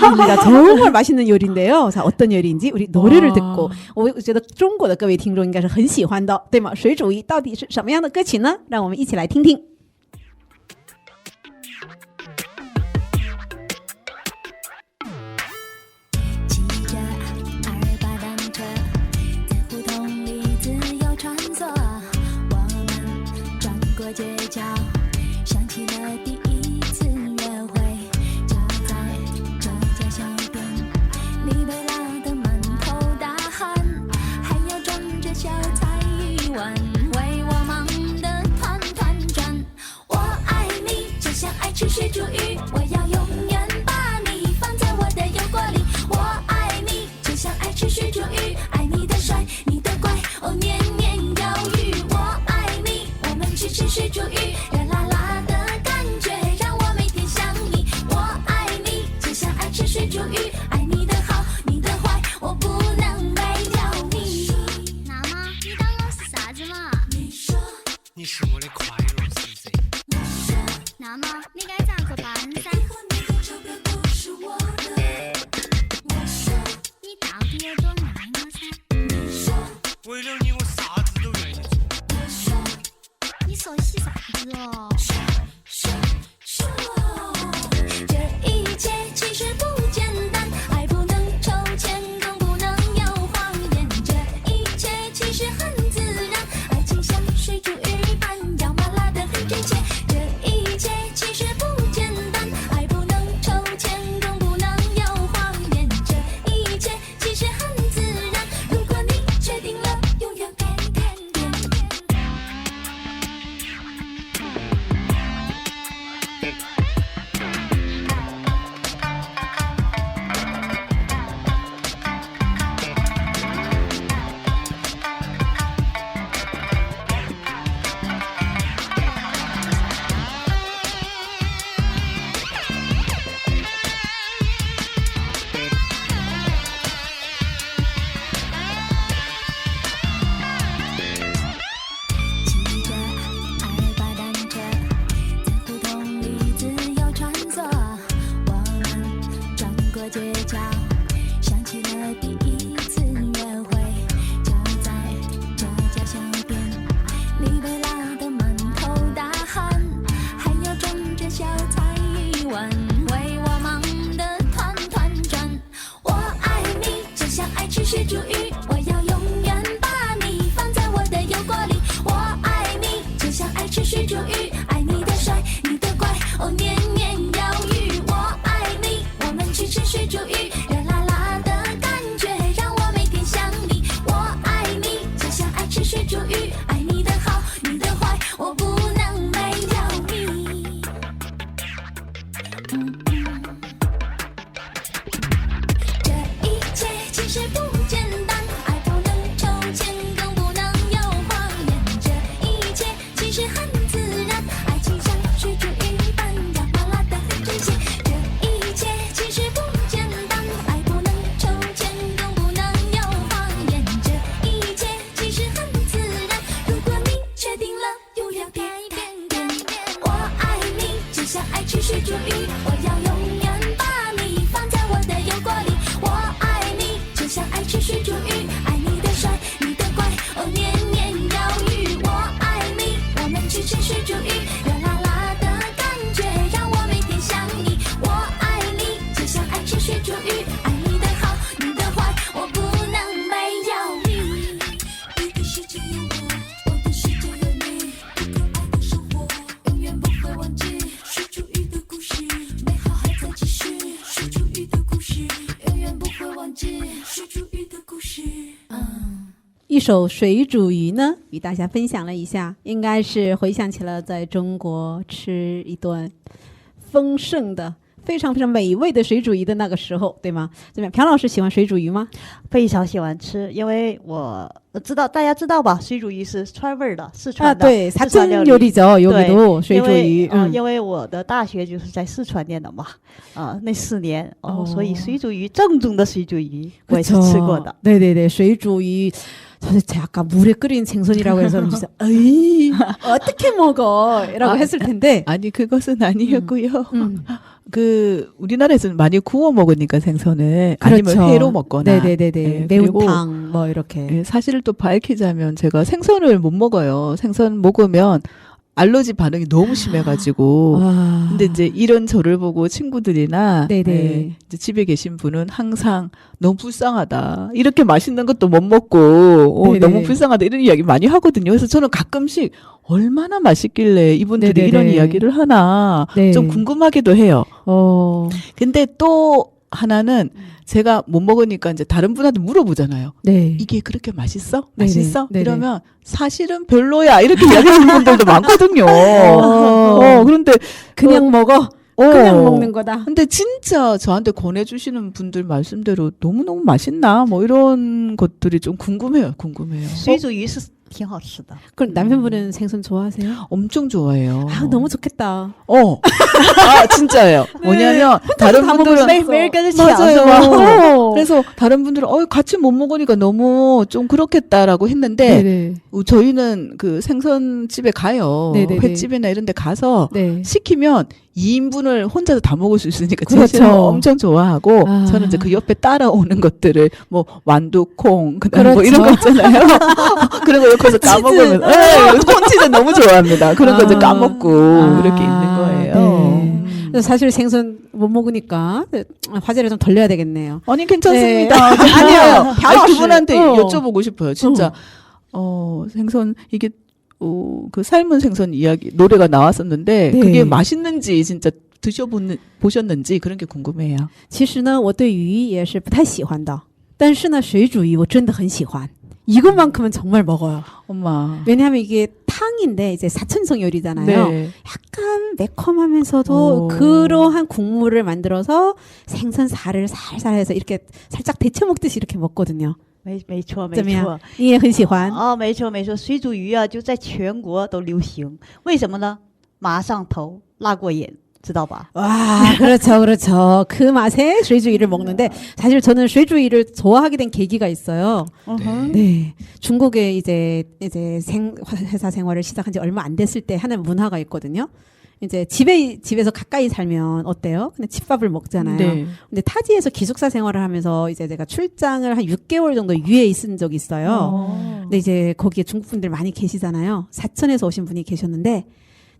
아닙니다. 정말 맛있는 요리인데요. 자, 어떤 요리인지 우리 노래를 와. 듣고 我觉得中国的各位听众应该是很喜欢的，对吗？水煮鱼到底是什么样的歌曲呢？让我们一起来听听。骑着2把单车，在胡同里自由穿梭。我们转过街角，想起了第一次约会，就在这家小店，你被辣的满头大汗，还要装着小菜一碗，为我忙得团团转。我爱你，就像爱吃水煮鱼，我要永远把你放在我的油锅里。我爱你，就像爱吃水煮鱼，爱你的帅，你的乖，哦年年有余。我爱你，我们去吃水煮鱼，热辣辣的感觉让我每天想你。我爱你，就像爱吃水煮鱼，爱你的好，你的坏，我不能没有你。那么你当我是啥子嘛？你说，你是我的快乐之子。那么你该咋个办噻？你到底有多爱我噻？为了你，我啥子都愿意做。你说些啥子哦？这一切其实不简单，爱不能抽签，更不能有谎言。这一切其实很自然，爱情像水煮鱼般，要麻辣的很真切。这一切其实不简单，爱不能抽签，更不能有谎言。这一切其实很自然，如果你决定了，永远变变变。骑着2把单车，在胡同里自由穿梭。我们转过街角，想起了第一次约会，就在这家小店，你被辣得满头大汗，还要装着小菜一碗，为我忙得团团转。我爱你，就像爱吃水煮鱼，我要永远把你放在我的油锅里。我爱你，就像爱吃水煮鱼，爱你的帅，你的乖，哦年年有余。我爱你，我们去吃水煮鱼，一首水煮鱼呢，与大家分享了一下，应该是回想起了在中国吃一顿丰盛的、非常非常美味的水煮鱼的那个时候，对吗？怎么样？朴老师喜欢水煮鱼吗？非常喜欢吃，因为我知道大家知道吧，水煮鱼是川味儿的，四川的。对，四川料理。 사천요리죠 여기도 水煮鱼。因为我的大学就是在四川念的嘛，那4年，哦所以水煮鱼正宗的水煮鱼我也是吃过的。 네네네. 水煮鱼. 저는 아까 물에 끓인 생선이라고 해서 진짜 에이 어떻게 먹어라고 했을 텐데 아니 그것은 아니었고요. 그 우리나라에서는 많이 구워 먹으니까 생선을 그렇죠. 아니면 회로 먹거나. 네네네네. 네, 그리고 매운탕 뭐 이렇게. 예, 사실을 또 밝히자면 제가 생선을 못 먹어요. 생선 먹으면 알러지 반응이 너무 심해가지고. 와. 근데 이제 이런 저를 보고 친구들이나 네네. 예, 이제 집에 계신 분은 항상 너무 불쌍하다. 이렇게 맛있는 것도 못 먹고 네네. 너무 불쌍하다 이런 이야기 많이 하거든요. 그래서 저는 가끔씩 얼마나 맛있길래 이분들이 네네네. 이런 이야기를 하나 네. 좀 궁금하기도 해요. 근데 또 하나는 제가 못 먹으니까 이제 다른 분한테 물어보잖아요. 네. 이게 그렇게 맛있어? 네네. 맛있어? 네네. 이러면 사실은 별로야. 이렇게 이야기하는 분들도 많거든요. 그런데 그냥 먹어. 그냥 먹는 거다. 근데 진짜 저한테 권해주시는 분들 말씀대로 너무너무 맛있나? 뭐 이런 것들이 좀 궁금해요. 水煮鱼是挺好吃的。 그럼 남편분은 생선 좋아하세요? 엄청 좋아해요. 아, 너무 좋겠다. 아, 진짜예요. 뭐냐면, 다른 다 분들은. 먹을 수 매일跟着 맞아요. 抢 그래서 다른 분들은, 같이 못 먹으니까 너무 좀 그렇겠다라고 했는데, 네네. 저희는 그 생선집에 가요. 네네네. 횟집이나 이런 데 가서 네. 시키면 2인분을 혼자서 다 먹을 수 있으니까 그렇죠. 제가 엄청 좋아하고 아. 저는 이제 그 옆에 따라오는 것들을 뭐 완두콩 그다음에 뭐 그렇죠. 이런 거 있잖아요. 그런 거 옆에서 까먹으면 콘치즈 너무 좋아합니다. 그런 거 이제 까먹고 이렇게 있는 거예요. 네. 그래서 사실 생선 못 먹으니까 화제를 좀 돌려야 되겠네요. 아니 괜찮습니다. 네. 아니에요. 아니, 그분한테 어. 여쭤보고 싶어요. 진짜 생선 이게 그 삶은 생선 이야기 노래가 나왔었는데 네. 그게 맛있는지 진짜 보셨는지 그런 게 궁금해요. 其实呢我对鱼也是不太喜欢的但是呢水煮鱼我真的很喜欢 이것만큼은 정말 먹어요. 엄마. 왜냐하면 이게 탕인데 이제 사천성 요리잖아요. 네. 약간 매콤하면서도 그러한 국물을 만들어서 생선 살을 살살 해서 이렇게 살짝 데쳐 먹듯이 이렇게 먹거든요. 没错没怎么样错。你也很喜欢？没错没错，水煮鱼啊就在全国都流行。为什么呢？麻上头，辣过瘾，知道吧？ 와, 그렇죠, 그렇죠. 그 맛에水煮鱼를 먹는데 사실 저는 水煮鱼를 좋아하게 된 계기가 있어요. 네, 중국에 이제 회사 생활을 시작한 지 얼마 안 됐을 때 하는 문화가 있거든요. 이제 집에서 가까이 살면 어때요? 그냥 집밥을 먹잖아요. 네. 근데 타지에서 기숙사 생활을 하면서 이제 제가 출장을 한 6개월 정도 유해에 있은 적이 있어요. 근데 이제 거기에 중국 분들 많이 계시잖아요. 사천에서 오신 분이 계셨는데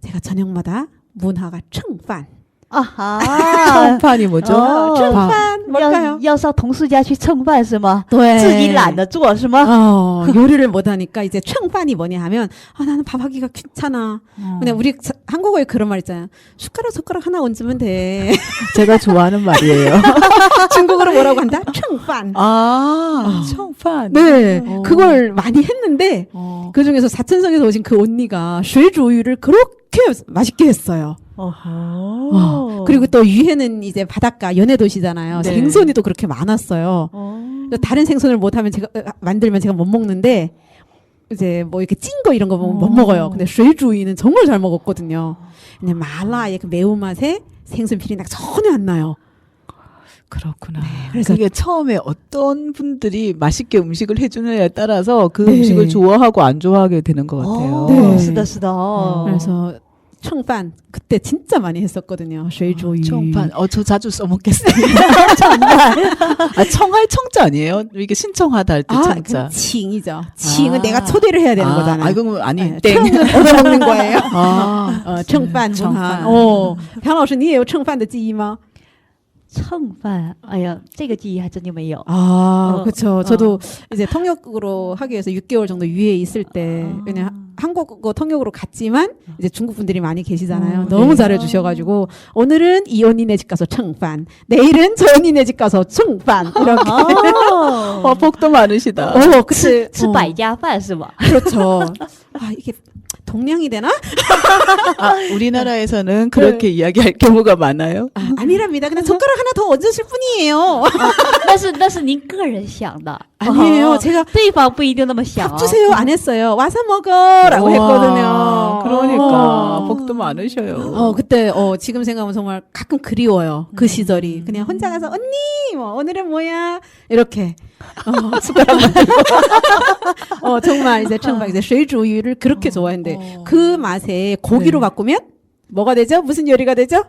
제가 저녁마다 문화가 청판. 청판이 뭐죠? 청판 뭘까요? 要上同事家去蹭饭是吗？ 네. 自己懒得做是吗？ 요리를 못하니까 이제 청판이 뭐냐 하면 나는 밥하기가 귀찮아. 근데 우리 한국어에 그런 말 있잖아요. 숟가락 하나 얹으면 돼. 제가 좋아하는 말이에요. 중국어로 뭐라고 한다? 청판. 청판. 네, 그걸 많이 했는데 그 중에서 사천성에서 오신 그 언니가 水煮鱼를 그렇게 맛있게 했어요. 그리고 또 유해는 이제 바닷가 연해도시잖아요. 네. 생선이 또 그렇게 많았어요. 다른 생선을 못하면 제가 만들면 제가 못 먹는데 이제 뭐 이렇게 찐 거 이런 거 못 먹어요. 근데 水煮鱼는 정말 잘 먹었거든요. 근데 마라의 그 매운맛에 생선 비린내가 전혀 안 나요. 그렇구나. 그래서 그게 처음에 어떤 분들이 맛있게 음식을 해주느냐에 따라서 그 네. 음식을 좋아하고 안 좋아하게 되는 것 같아요. 네. 是的是的。 그래서 청판 그때 진짜 많이 했었거든요. 水煮鱼. 청판. 저 자주 써먹겠습니다. 청할 청자 아니에요? 이게 신청하다 할 때 청자. 그 칭이죠. 칭은 내가 초대를 해야 되는 거잖아요. 그럼 아니, 네, 땡. 얻어먹는 거예요. 청판. 蹭饭문화. 朴老师你也有蹭饭的记忆吗?蹭饭，哎呀，这个记忆还真就没有。 그렇죠. 저도 이제 통역으로 하기 위해서 6개월 정도 유해에 있을 때 그냥 한국어 통역으로 갔지만 이제 중국 분들이 많이 계시잖아요. 너무 잘해주셔가지고 오늘은 이 언니네 집 가서 청판, 내일은 저 언니네 집 가서 청판 이렇게 와, 복도 많으시다. 그때 吃百家饭是吧？ 그렇죠. 아, 이게 동량이 되나? 아, 우리나라에서는 그렇게 이야기할 경우가 많아요. 아니랍니다. 그냥 젓가락 하나 더 얹으실 뿐이에요. 那是您个人想的， 아니에요. 제가 对方不一定那么想 밥 주세요 안 했어요. 와서 먹어라고 와, 했거든요. 그러니까 복도 많으셔요. 그때 지금 생각하면 정말 가끔 그리워요. 그 시절이. 그냥 혼자 가서 언니 뭐 오늘은 뭐야 이렇게 숟가락 만들고 정말 이제 청박 이제 水煮鱼를 그렇게 좋아했는데 그 맛에 고기로 네. 바꾸면 뭐가 되죠? 무슨 요리가 되죠?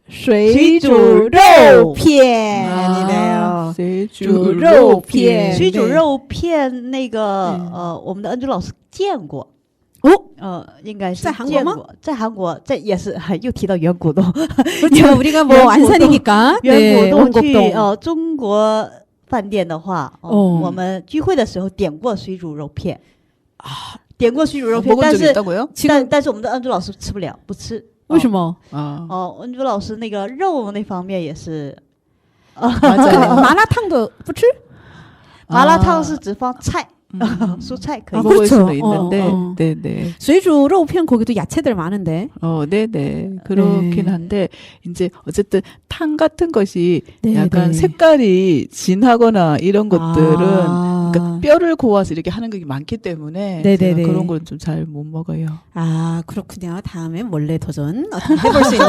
水煮肉片이래요. 水煮煮肉肉片片水煮肉片那个我们的恩珠老师见过。 应该是在韩国吗？在韩国，也是又提到圆古洞， 그렇죠. 우리가 뭐 안산이니까 圆古洞去 원곡동. 中国饭店的话，我们聚会的时候点过水煮肉片啊，点过水煮肉片， 먹은 但 적 是 있다고요? 但是我们的恩珠老师吃不了，不吃。为什么？ 아, 恩珠老师那个肉那方面也是， 맞아요. 마라탕도 不吃?麻辣烫是只放菜，蔬菜可以。 먹을 그렇죠. 수는 있는데, 어. 네네. 水煮肉片 거기도 야채들 많은데. 네네. 그렇긴 네. 한데, 이제, 어쨌든, 탕 같은 것이 네, 약간 네. 색깔이 진하거나 이런 것들은, 아, 그러니까 뼈를 고아서 이렇게 하는 게 많기 때문에, 네네네. 제가 그런 건 좀 잘 못 먹어요. 아, 그렇군요. 다음에 몰래 도전 해볼 수 있는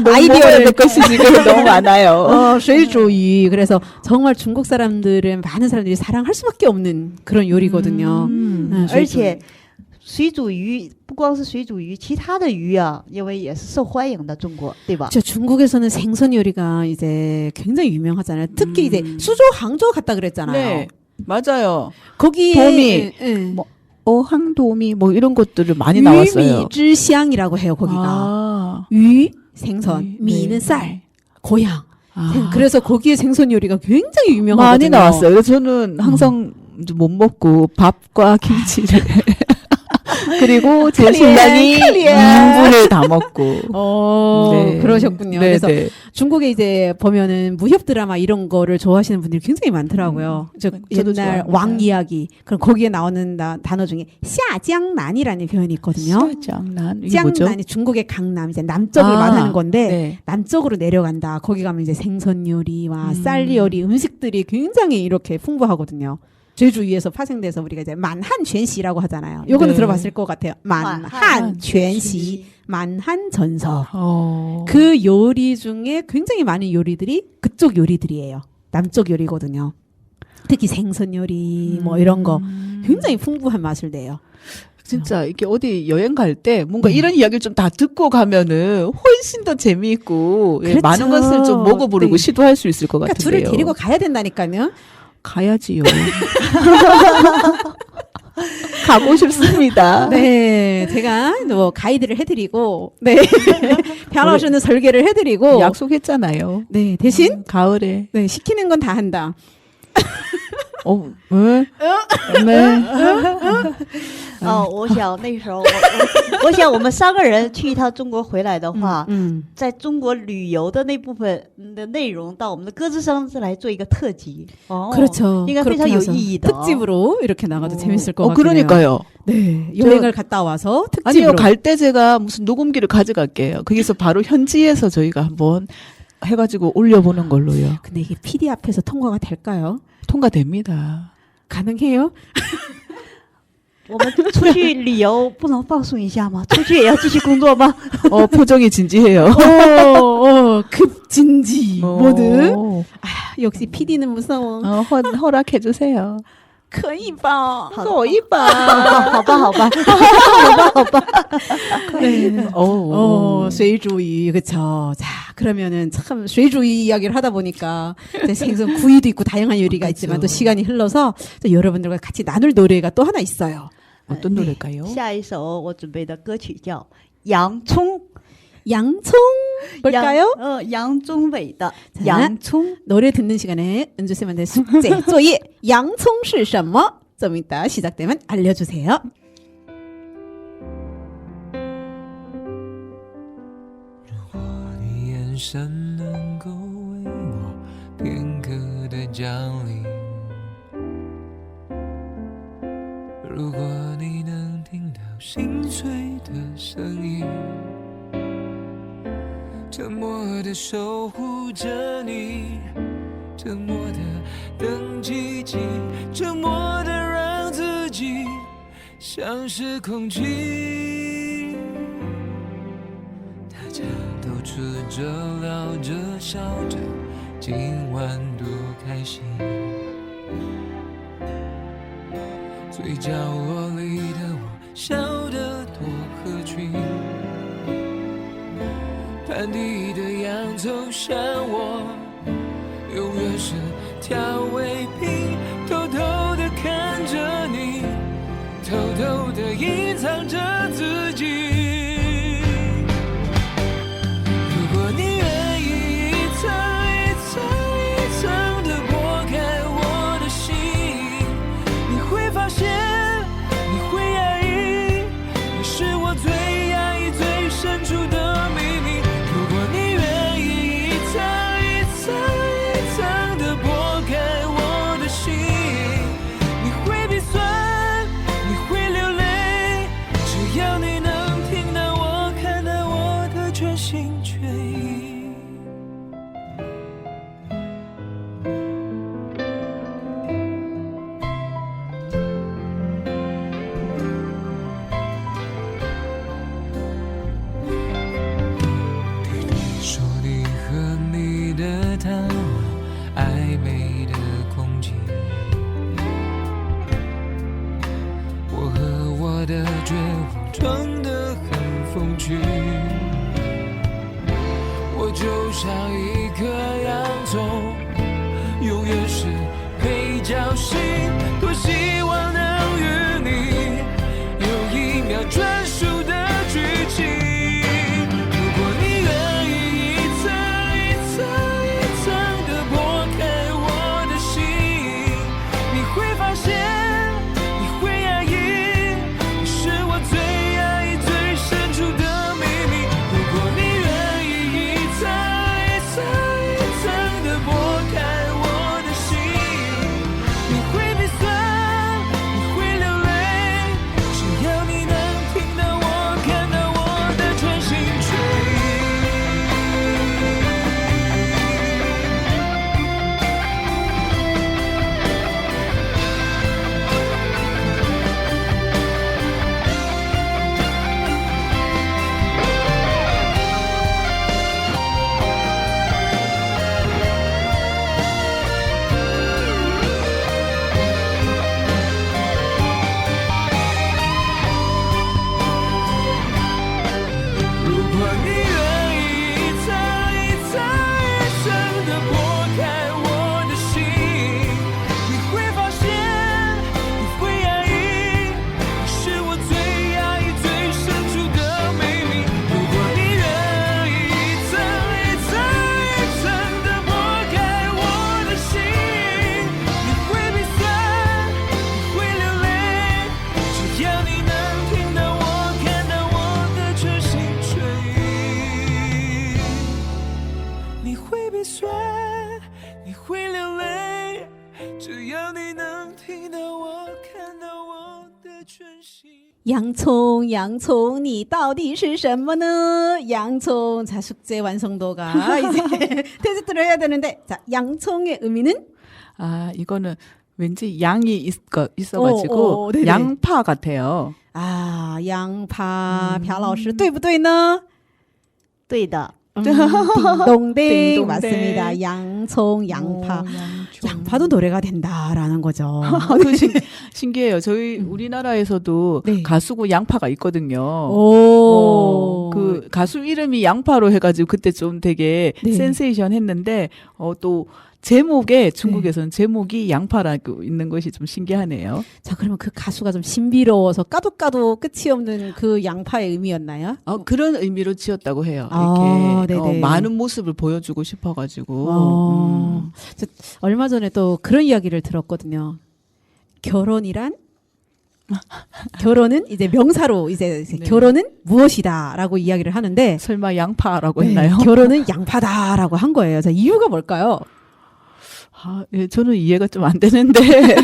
너무 먹어야 될 것이 지금 너무 많아요. 水煮鱼. 그래서 정말 중국 사람들은 많은 사람들이 사랑할 수밖에 없는 그런 요리거든요. 而且水煮鱼不光是水煮鱼，其他的鱼啊，因为也是受欢迎的，中国对吧？ 저 중국에서는 생선 요리가 이제 굉장히 유명하잖아요. 특히 이제 수조, 항저 갔다 그랬잖아요. 네. 맞아요. 거기에 도미, 예. 뭐, 어항도미, 뭐 이런 것들을 많이 나왔어요. 유미지향이라고 해요, 거기가. 아, 유, 생선, 네. 미는 쌀, 고향. 아. 그래서 거기에 생선 요리가 굉장히 유명하거든요. 많이 나왔어요. 그래서 저는 항상 못 먹고 밥과 김치를 그리고 제 클리어, 신랑이 클리어. 2인분을 다 먹고. 네. 그러셨군요. 네, 그래서 네. 중국에 이제 보면은 무협 드라마 이런 거를 좋아하시는 분들이 굉장히 많더라고요. 저도 옛날 좋아합니다. 왕 이야기. 그럼 거기에 나오는 단어 중에 샤江난이라는 표현이 있거든요. 장난 이게 뭐죠? 江난이 중국의 강남 이제 남쪽을 아, 말하는 건데 네. 남쪽으로 내려간다. 거기 가면 이제 생선 요리와 쌀 요리 음식들이 굉장히 이렇게 풍부하거든요. 제주위에서 파생돼서 우리가 이제 만한全席라고 하잖아요. 요거는 네. 들어봤을 것 같아요. 만한全席, 만한전석. 그 요리 중에 굉장히 많은 요리들이 그쪽 요리들이에요. 남쪽 요리거든요. 특히 생선 요리 뭐 이런 거 굉장히 풍부한 맛을 내요. 진짜 이게 어디 여행 갈 때 뭔가 네. 이런 이야기를 좀 다 듣고 가면은 훨씬 더 재미있고 예, 그렇죠. 많은 것을 좀 먹어보려고 네. 시도할 수 있을 것 그러니까 같은데요. 둘을 데리고 가야 된다니까요. 가야지요. 가고 싶습니다. 네, 제가 뭐 가이드를 해드리고, 네, 변호사는 설계를 해드리고, 약속했잖아요. 네, 대신 가을에. 네 시키는 건 다 한다. 네. 네. 我想那时候我想我们3个人去一趟中国回来的话，在中国旅游的那部分的内容，到我们的歌之声来做一个特辑。 그렇죠. 应该非常有意义的。 특집으로 이렇게 나가도 재밌을 것 같아요. 그러니까요. 네, 여행을 갔다 와서 특집으로. 아니요, 갈 때 제가 무슨 녹음기를 가져갈게요. 거기서 바로 현지에서 저희가 한번 해가지고 올려보는 걸로요. 근데 이게 PD 앞에서 통과가 될까요? 통과됩니다. 가능해요? 我们出去旅游不能放松一下吗？出去也要继续工作吗？ 표정이 진지해요. 급진지 모드. 어, 역시 PD는 무서워. 허락해주세요. 可以吧? 可以吧?好吧，好吧，好吧。 네. 쇠주의 그쵸. 자, 그러면은 참 쇠주의 이야기를 하다 보니까 이제 생선 구이도 있고 다양한 요리가 있지만 또 시간이 흘러서 또 여러분들과 같이 나눌 노래가 또 하나 있어요. 어떤 노래일까요? 下一首我准备的歌曲叫《洋葱》。 양葱볼까요? 杨宗纬的 자, 洋葱。 노래 듣는 시간에 은주쌤한테 숙제, 作业, 양葱是什么? 좀 이따 시작되면 알려주세요. 你眼神能够为我片刻的降临，沉默地守护着你，沉默地等奇迹，沉默地让自己像是空气。大家都吃着聊着笑着，今晚多开心。最角落里的我笑得多合群，盘底的洋葱像我永远是调味品，偷偷地看着你，偷偷地隐藏着自己。如果你愿意一层一层一层地剥开我的心，你会发现，你会压抑，你是我最压抑最深处的秘密。如果你愿意一层一层一层地剥开我的心，你会鼻酸，你会流泪，只要你能听到我，看到我的全心全意。说你和你的他，暧昧的空气，我和我的绝望装得很风趣。我就像一颗洋葱，永远是配角型，多希望能与你有一秒专属的剧情。如果你愿意一层一层一层地剥开我的心，你会发现，你会压抑，你是我最压抑最深处的秘密。如果你愿意一层一层一层地剥开我的心，你会鼻酸，你会流泪，只要你能听到我，看到我的全心全意。如果你愿意一层一层一层地剥开我的心，你会发现，你会压抑，你是我最压抑最深处的秘密。如果你愿意一层一层一层地剥开我的心，你会鼻酸，你会流泪，只要你能听到我，看到我的全心全意。你会鼻酸，你会流泪，只要你能听到我，看到我的全心。洋葱，洋葱，你到底是什么呢？洋葱. 자, 숙제 완성도가 이제 테스트를 해야 되는데, 자, 양청의 의미는? 아, 이거는 왠지 양이 있어가지고 네네. 양파 같아요. 아, 양파, 朴老师对不对呢？对的， 딩동댕 딩동댕. 맞습니다. 양葱, 양파. 양파도 노래가 된다라는 거죠. 그 신기해요. 저희 우리나라에서도 네. 가수고 양파가 있거든요. 오. 그 가수 이름이 양파로 해가지고 그때 좀 되게 네. 센세이션 했는데 또 제목에 중국에서는 제목이 양파라고 있는 것이 좀 신기하네요. 자, 그러면 그 가수가 좀 신비로워서 까도 끝이 없는 그 양파의 의미였나요? 그런 의미로 지었다고 해요. 아, 이렇게 네네. 많은 모습을 보여주고 싶어가지고. 저 얼마 전에 또 그런 이야기를 들었거든요. 결혼은 이제 명사로 이제 네. 결혼은 무엇이다라고 이야기를 하는데 설마 양파라고 네, 했나요? 결혼은 양파다라고 한 거예요. 자, 이유가 뭘까요? 예, 저는 이해가 좀 안 되는데.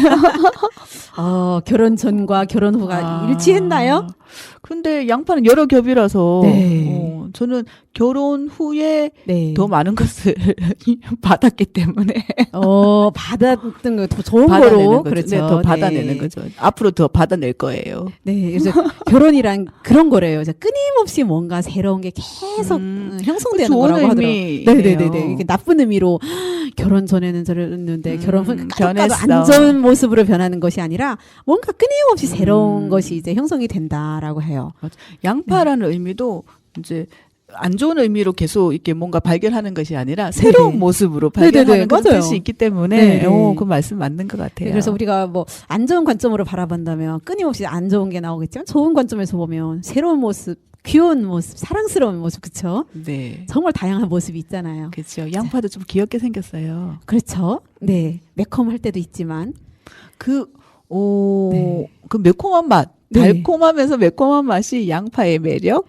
결혼 전과 결혼 후가 일치했나요? 근데 양파는 여러 겹이라서 네. 저는 결혼 후에 네. 더 많은 것을 받았기 때문에 받았던 거 더 좋은 받아내는 거로 거죠. 그렇죠. 네, 더 네. 받아내는 거죠. 앞으로 더 받아낼 거예요. 네, 그래서 결혼이란 그런 거래요. 이제 끊임없이 뭔가 새로운 게 계속 형성되는 좋은 거라고 하더라고요. 의미예요. 네네네네. 이게 나쁜 의미로 결혼 전에는 저랬는데 결혼 후 변했어. 안 좋은 모습으로 변하는 것이 아니라 뭔가 끊임없이 새로운 것이 이제 형성이 된다라고 해요. 양파라는 의미도 이제 안 좋은 의미로 계속 이렇게 뭔가 발견하는 것이 아니라 새로운 네네. 모습으로 네네네, 발견하는 그런 맞아요. 뜻이 있기 때문에 네네. 그 말씀 맞는 것 같아요. 그래서 우리가 뭐 안 좋은 관점으로 바라본다면 끊임없이 안 좋은 게 나오겠지만 좋은 관점에서 보면 새로운 모습, 귀여운 모습, 사랑스러운 모습, 그렇죠? 네. 정말 다양한 모습이 있잖아요. 그렇죠. 양파도 좀 귀엽게 생겼어요. 그렇죠. 네, 매콤할 때도 있지만 그 네. 매콤한 맛, 네. 달콤하면서 매콤한 맛이 양파의 매력?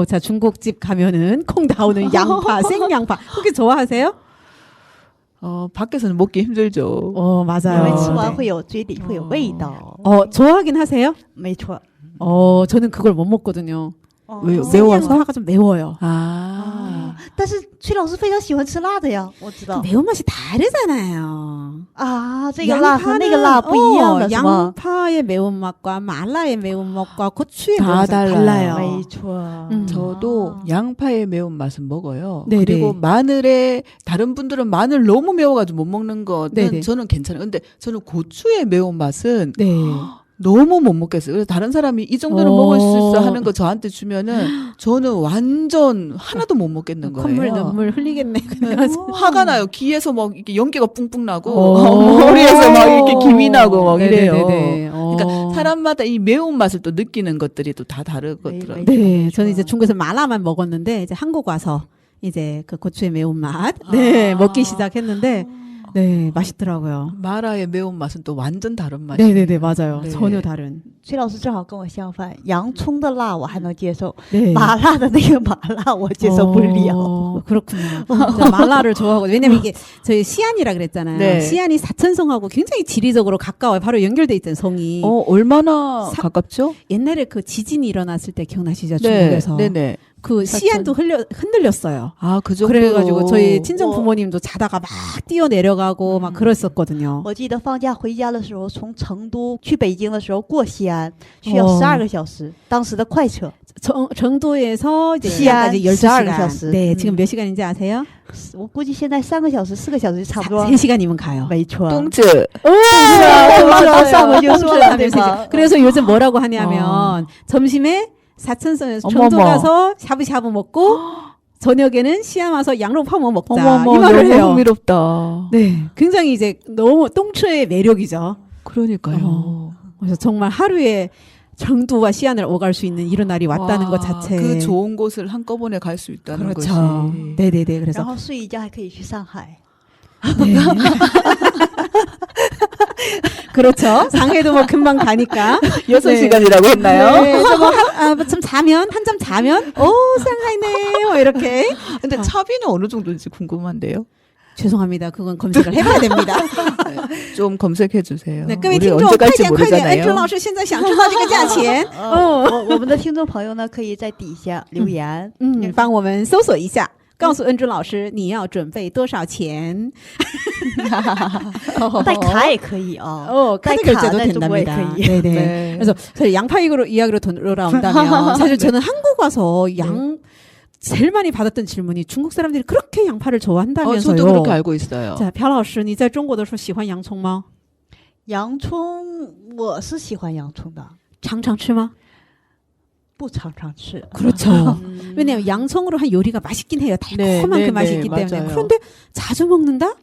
자, 중국집 가면은 콩 나오는 양파, 생양파. 그렇게 좋아하세요? 밖에서는 먹기 힘들죠. 因 맞아요. 为吃完 네. 会有嘴里会有味道。 좋아하긴 하세요? 没错。 저는 그걸 못 먹거든요. 왜요? 어. 매워서? 생양파가 좀 매워요. 아, 但是崔老师非常喜欢吃辣的呀，我知道。 매운맛이 다르잖아요. 啊，这个辣和那个辣不一样的，是吗？ 양파의 매운맛과 마라의 매운맛과 고추의 다 매운맛이 달라요. 没错。 저도 양파의 매운맛은 먹어요. 네네. 그리고 마늘에 다른 분들은 마늘 너무 매워가지고 못 먹는 거는 네네. 저는 괜찮아요. 근데 저는 고추의 매운맛은 네. 너무 못 먹겠어요. 그래서 다른 사람이 이 정도는 먹을 수 있어 하는 거 저한테 주면은 저는 완전 하나도 못 먹겠는 거예요. 콧물 눈물 흘리겠네. 그래가지고. 화가 나요. 귀에서 막 이렇게 연기가 뿡뿡 나고 오. 머리에서 막 이렇게 김이 나고 막 이래요. 네네네네. 그러니까 사람마다 이 매운 맛을 또 느끼는 것들이 또 다 다르거든요. 네, 저는 이제 중국에서 마라만 먹었는데 이제 한국 와서 이제 그 고추의 매운맛 먹기 시작했는데 네, 맛있더라고요. 마라의 매운 맛은 또 완전 다른 맛이에요. 네네네, 맞아요. 네. 전혀 다른. 崔老师正好跟我相反，洋葱的辣我还能接受， 네. 麻辣的那个麻辣我接受不了。 그렇군요. 저 마라를 좋아하고 왜냐면 이게 저희 시안이라 그랬잖아요. 네. 시안이 사천성하고 굉장히 지리적으로 가까워요. 바로 연결돼 있던 성이. 얼마나 가깝죠? 옛날에 그 지진이 일어났을 때 기억나시죠? 중국에서. 네네. 그 시안도 흔들렸어요. 아, 그 정도. 그래가지고 저희 친정 부모님도 자다가 막 뛰어 내려가고 막 그랬었거든요. 我记得放假回家的时候，从成都去北京的时候过西安需要哦12个小时，当时的快车。 정도에서 이제 시안 시안까지 12 12시간.小时. 네, 지금 몇 시간인지 아세요? 我估计现在3个小时、4个小时就差不多。 3시간이면 가요. 没错。 똥즈. 上回就说了对吧？ 그래서 요즘 뭐라고 하냐면 점심에 사천성에서 어머머. 청도 가서 샤브샤브 먹고 저녁에는 시안 와서 양로 파먹어 먹자. 어머머, 이 말을 너무 해요. 흥미롭다. 네, 굉장히 이제 너무 똥츠의 매력이죠. 그러니까요. 그래서 정말 하루에 청도와 시안을 오갈 수 있는 이런 날이 왔다는 와, 것 자체. 그 좋은 곳을 한꺼번에 갈 수 있다는 그렇죠. 것이. 네네네. 然 그래서 后睡一觉还可以去上海。 네. 그렇죠. 상해도 뭐 금방 가니까. 6시간이라고 했나요? 네, 그래서 좀 자면 한잠 자면 상하이네 뭐 이렇게. 근데 차비는 어느 정도인지 궁금한데요. 죄송합니다. 그건 검색을 해봐야 됩니다. 좀 검색해 주세요. 네, 各位 우리 听众 언제 快 갈지 点快点，恩 모르잖아요. 春老师现在想知道这个价钱，我们的听众朋友呢，可以在底下留言。帮我们搜索一下。告诉恩春老师你要准备多少钱？带卡也可以啊。 카드 带卡 결제도 在中国也 된답니다. 可以。 네네. 네. 그래서 저희 양파 이야기로 돌아온다면 사실 저는 한국 와서 제일 많이 받았던 질문이 중국 사람들이 그렇게 양파를 좋아한다면서요. 저도 그렇게 알고 있어요. 자, 朴老师你在中国的时候喜欢洋葱吗？洋葱我是喜欢洋葱的，常常吃吗？不常常吃。 그렇죠. 왜냐하면 양청으로 한 요리가 맛있긴 해요. 달콤한 네, 그 맛이 네, 있기 때문에. 맞아요. 그런데 자주 먹는다?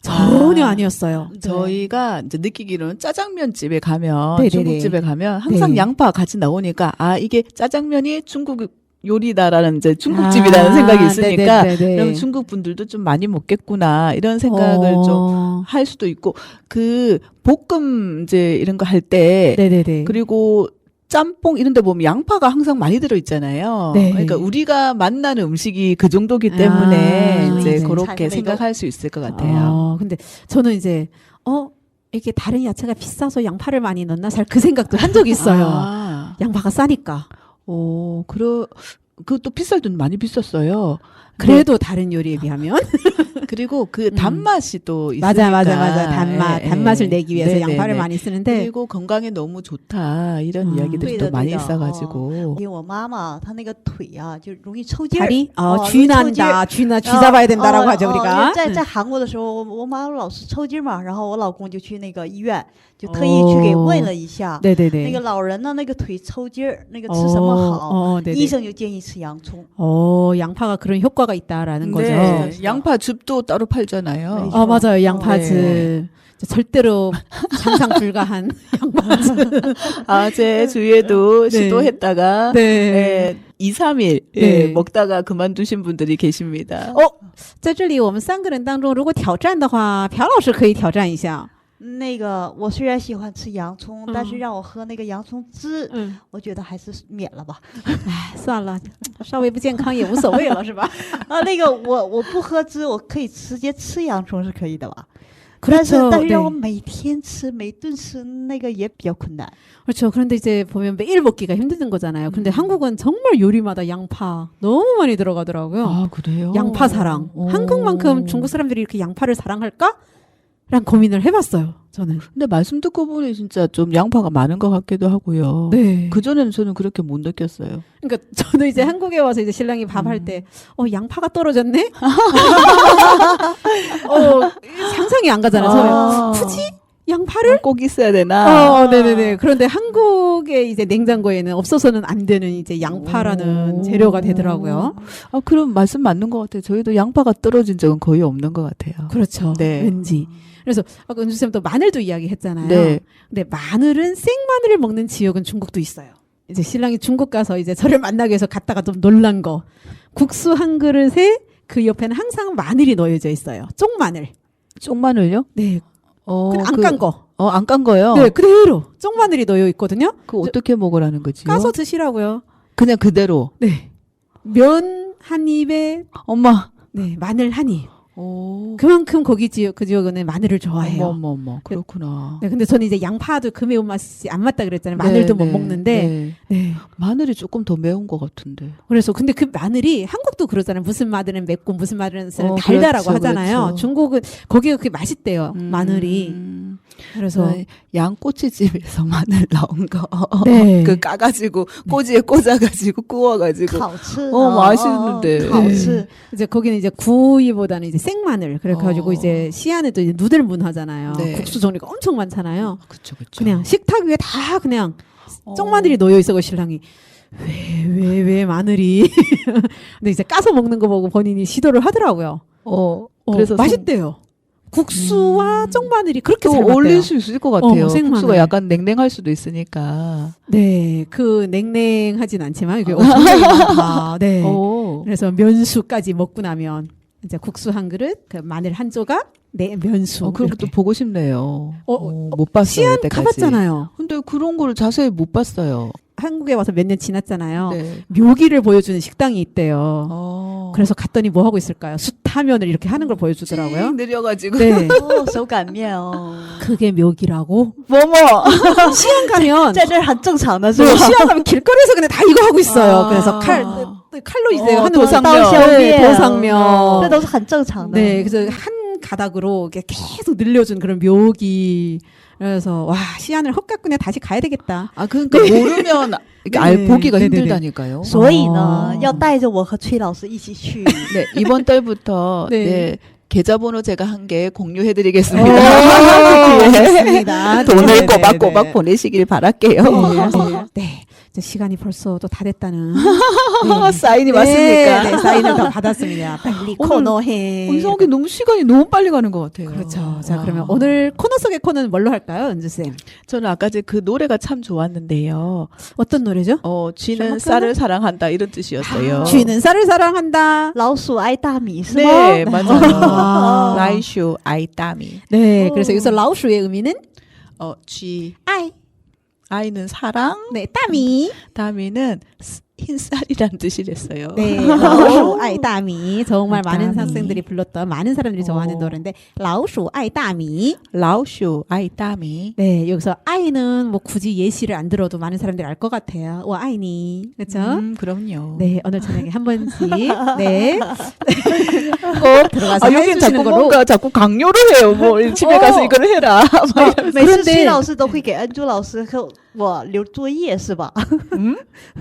전혀 아니었어요. 저희가 이제 느끼기로는 짜장면 집에 가면 네네네. 중국집에 가면 항상 네. 양파 같이 나오니까 이게 짜장면이 중국 요리다라는 이제 중국집이라는 생각이 있으니까 네네네네. 그럼 중국 분들도 좀 많이 먹겠구나 이런 생각을 좀 할 수도 있고 그 볶음 이제 이런 거 할 때 네네네. 그리고 짬뽕 이런 데 보면 양파가 항상 많이 들어 있잖아요. 네. 그러니까 우리가 만나는 음식이 그 정도기 때문에 아, 이제 네. 그렇게 생각할 수 있을 것 같아요. 근데 저는 이제 이렇게 다른 야채가 비싸서 양파를 많이 넣나 살 그 생각도 한 적이 있어요. 아. 양파가 싸니까. 그것도 비쌀 돈 많이 비쌌어요. 그래도 다른 요리에 비하면 그리고 그 단맛이 또 있으니까. 맞아 단맛을 내기 위해서 네네네. 양파를 많이 쓰는데 그리고 건강에 너무 좋다 이런 이야기들이 对的 또 많이 对的 있어가지고 因为我妈妈她那个腿啊就容易抽筋儿 다리容易 쥐 抽筋儿 난다 쥐 잡아야 된다라고 하죠 우리가. 在韩国的时候，我妈老是抽筋嘛，然后我老公就去那个医院，就特意去给问了一下， 네네네. 那个老人呢，那个腿抽筋儿，那个吃什么好？ 네네. 医生就建议吃洋葱。 양파가 그런 효과가 있다라는 거죠. 네. 양파즙도 따로 팔잖아요. 네. 맞아요. 양파즙. 네. 절대로 상상 불가한 양파즙. 제 주위에도 네. 시도했다가 네. 2, 3일 네. 먹다가 그만두신 분들이 계십니다. 在这里我们3个人当中如果挑战的话朴老师可以挑战一下。那个我虽然喜欢吃洋葱，但是让我喝那个洋葱汁，我觉得还是免了吧。算了，稍微不健康也无所谓了，是吧？那个我不喝汁，我可以直接吃洋葱是可以的吧？ 그렇죠. 但是让 네. 我每天吃、每顿吃那个也比较困难。 그렇죠. 그런데 이제 보면 매일 먹기가 힘든 거잖아요. 그런데 한국은 정말 요리마다 양파 너무 많이 들어가더라고요. 아, 그래요? 양파 사랑. 한국만큼 중국 사람들이 이렇게 양파를 사랑할까? 란 고민을 해봤어요. 저는. 근데 말씀 듣고 보니 진짜 좀 양파가 많은 것 같기도 하고요. 네. 그전에는 저는 그렇게 못 느꼈어요. 그러니까 저는 이제 한국에 와서 이제 신랑이 밥할 때, 양파가 떨어졌네? 상상이 안 가잖아요. 처음에. 굳이 양파를? 꼭 있어야 되나? 네네네. 그런데 한국의 이제 냉장고에는 없어서는 안 되는 이제 양파라는 재료가 되더라고요. 그럼 말씀 맞는 것 같아요. 저희도 양파가 떨어진 적은 거의 없는 것 같아요. 그렇죠. 네. 왠지. 그래서 아까 은주쌤 또 마늘도 이야기했잖아요. 네. 근데 마늘은 생마늘을 먹는 지역은 중국도 있어요. 이제 신랑이 중국 가서 이제 저를 만나기 위해서 갔다가 좀 놀란 거. 국수 한 그릇에 그 옆에는 항상 마늘이 넣여져 있어요. 쪽마늘. 쪽마늘요? 네. 안 깐 거. 안 깐 거요? 네, 그대로 쪽마늘이 넣여 있거든요. 그 어떻게 먹으라는 거지요? 까서 드시라고요. 그냥 그대로. 네. 면 한 입에 엄마. 네, 마늘 한 입. 오. 그만큼 거기 지역 그 지역은 마늘을 좋아해요. 어머. 그렇구나. 네, 근데 저는 이제 양파도 그 매운맛이 안 맞다 그랬잖아요. 마늘도 못 먹는데. 네. 마늘이 조금 더 매운 것 같은데. 그래서 근데 그 마늘이 한국도 그러잖아요. 무슨 마늘은 맵고 무슨 마늘은 달다라고 그렇죠, 하잖아요. 그렇죠. 중국은 거기가 그게 맛있대요. 마늘이. 그래서 양꼬치집에서 마늘 나온 거. 네. 그 까가지고 꼬지에 꽂아가지고 구워가지고. 好吃 맛있는데. 好吃。 이제 거기는 이제 구이보다는 이제 생마늘. 그래가지고 어. 이제 시안에도 이제 누들 문화잖아요. 네. 국수 종류가 엄청 많잖아요. 그쵸. 그냥 식탁 위에 다 그냥 쪽마늘이 놓여 있어 그 신랑이. 왜 마늘이. 근데 이제 까서 먹는 거 보고 본인이 시도를 하더라고요. 그래서 맛있대요. 국수와 쪽마늘이 그렇게 또 잘 맞대요. 어울릴 수 있을 것 같아요. 생마늘. 국수가 약간 냉랭할 수도 있으니까. 네, 그 냉랭하진 않지만 이게 굉장히 많다. 네. 그래서 면수까지 먹고 나면 이제 국수 한 그릇, 그 마늘 한 조각, 면수. 그런 것도 보고 싶네요. 못 봤어요. 시안 때까지. 가봤잖아요. 근데 그런 거를 자세히 못 봤어요. 한국에 와서 몇 년 지났잖아요. 네. 묘기를 보여주는 식당이 있대요. 그래서 갔더니 뭐 하고 있을까요? 숯하면을 이렇게 하는 걸 보여주더라고요. 찡 내려가지고. 네. 手擀面 그게 묘기라고? 뭐뭐. 시안 가면 在这儿很正常的是 네, 吧？ 시안 가면 길거리에서 그냥 다 이거 하고 있어요. 아. 그래서 칼로 이제 하는 도상면. 네, 도상면. 这都是很正常的。 네, 그래서 한 가닥으로 이렇게 계속 늘려준 그런 묘기. 그래서 와 시안을 헛가꾸냐 다시 가야 되겠다. 그러니까 모르면 이렇게 보기가 힘들다니까요. 所以呢，要带着我和崔老师一起去。 네, 이번 달부터 네. 계좌번호 제가 한 개 공유해드리겠습니다. 좋습니다. 돈을 네네네네. 꼬박꼬박 보내시길 바랄게요. 네. 이제 시간이 벌써 또 다 됐다는 사인이 왔습니까? 네, 사인을 다 받았습니다. 빨리 코너해. 이상하게 너무 시간이 너무 빨리 가는 것 같아요. 그렇죠. 자, 그러면 오늘 코너 속의 코너는 뭘로 할까요, 은주쌤? 저는 아까 그 노래가 참 좋았는데요. 어떤 노래죠? 쥐는 쌀을 사랑한다 이런 뜻이었어요. 쥐는 쌀을 사랑한다. 老鼠爱大米是吗？ 네, 맞아요. 아. 라이슈 아이따미. 네, 그래서 여기서 라오슈의 의미는 쥐. 아이. 아이는 사랑, 네, 따미. 다미는 흰쌀이란 뜻이랬어요. 네, 라오鼠爱大米 정말 아이 많은 따미. 학생들이 불렀던 많은 사람들이 좋아하는 노래인데 라오鼠爱大米. 라오쇼 아이 따미. 네, 여기서 아이는 뭐 굳이 예시를 안 들어도 많은 사람들이 알 것 같아요. 와 아이니, 그렇죠? 그럼요. 네, 오늘 저녁에 한 번씩 네 꼭 들어가서 아, 여긴 해주시는 자꾸 걸로. 뭔가 자꾸 강요를 해요. 뭐 집에 가서 이걸 해라. 막 이러면서. 每次 그런데 崔老师都会给恩珠老师和我留作业是吧？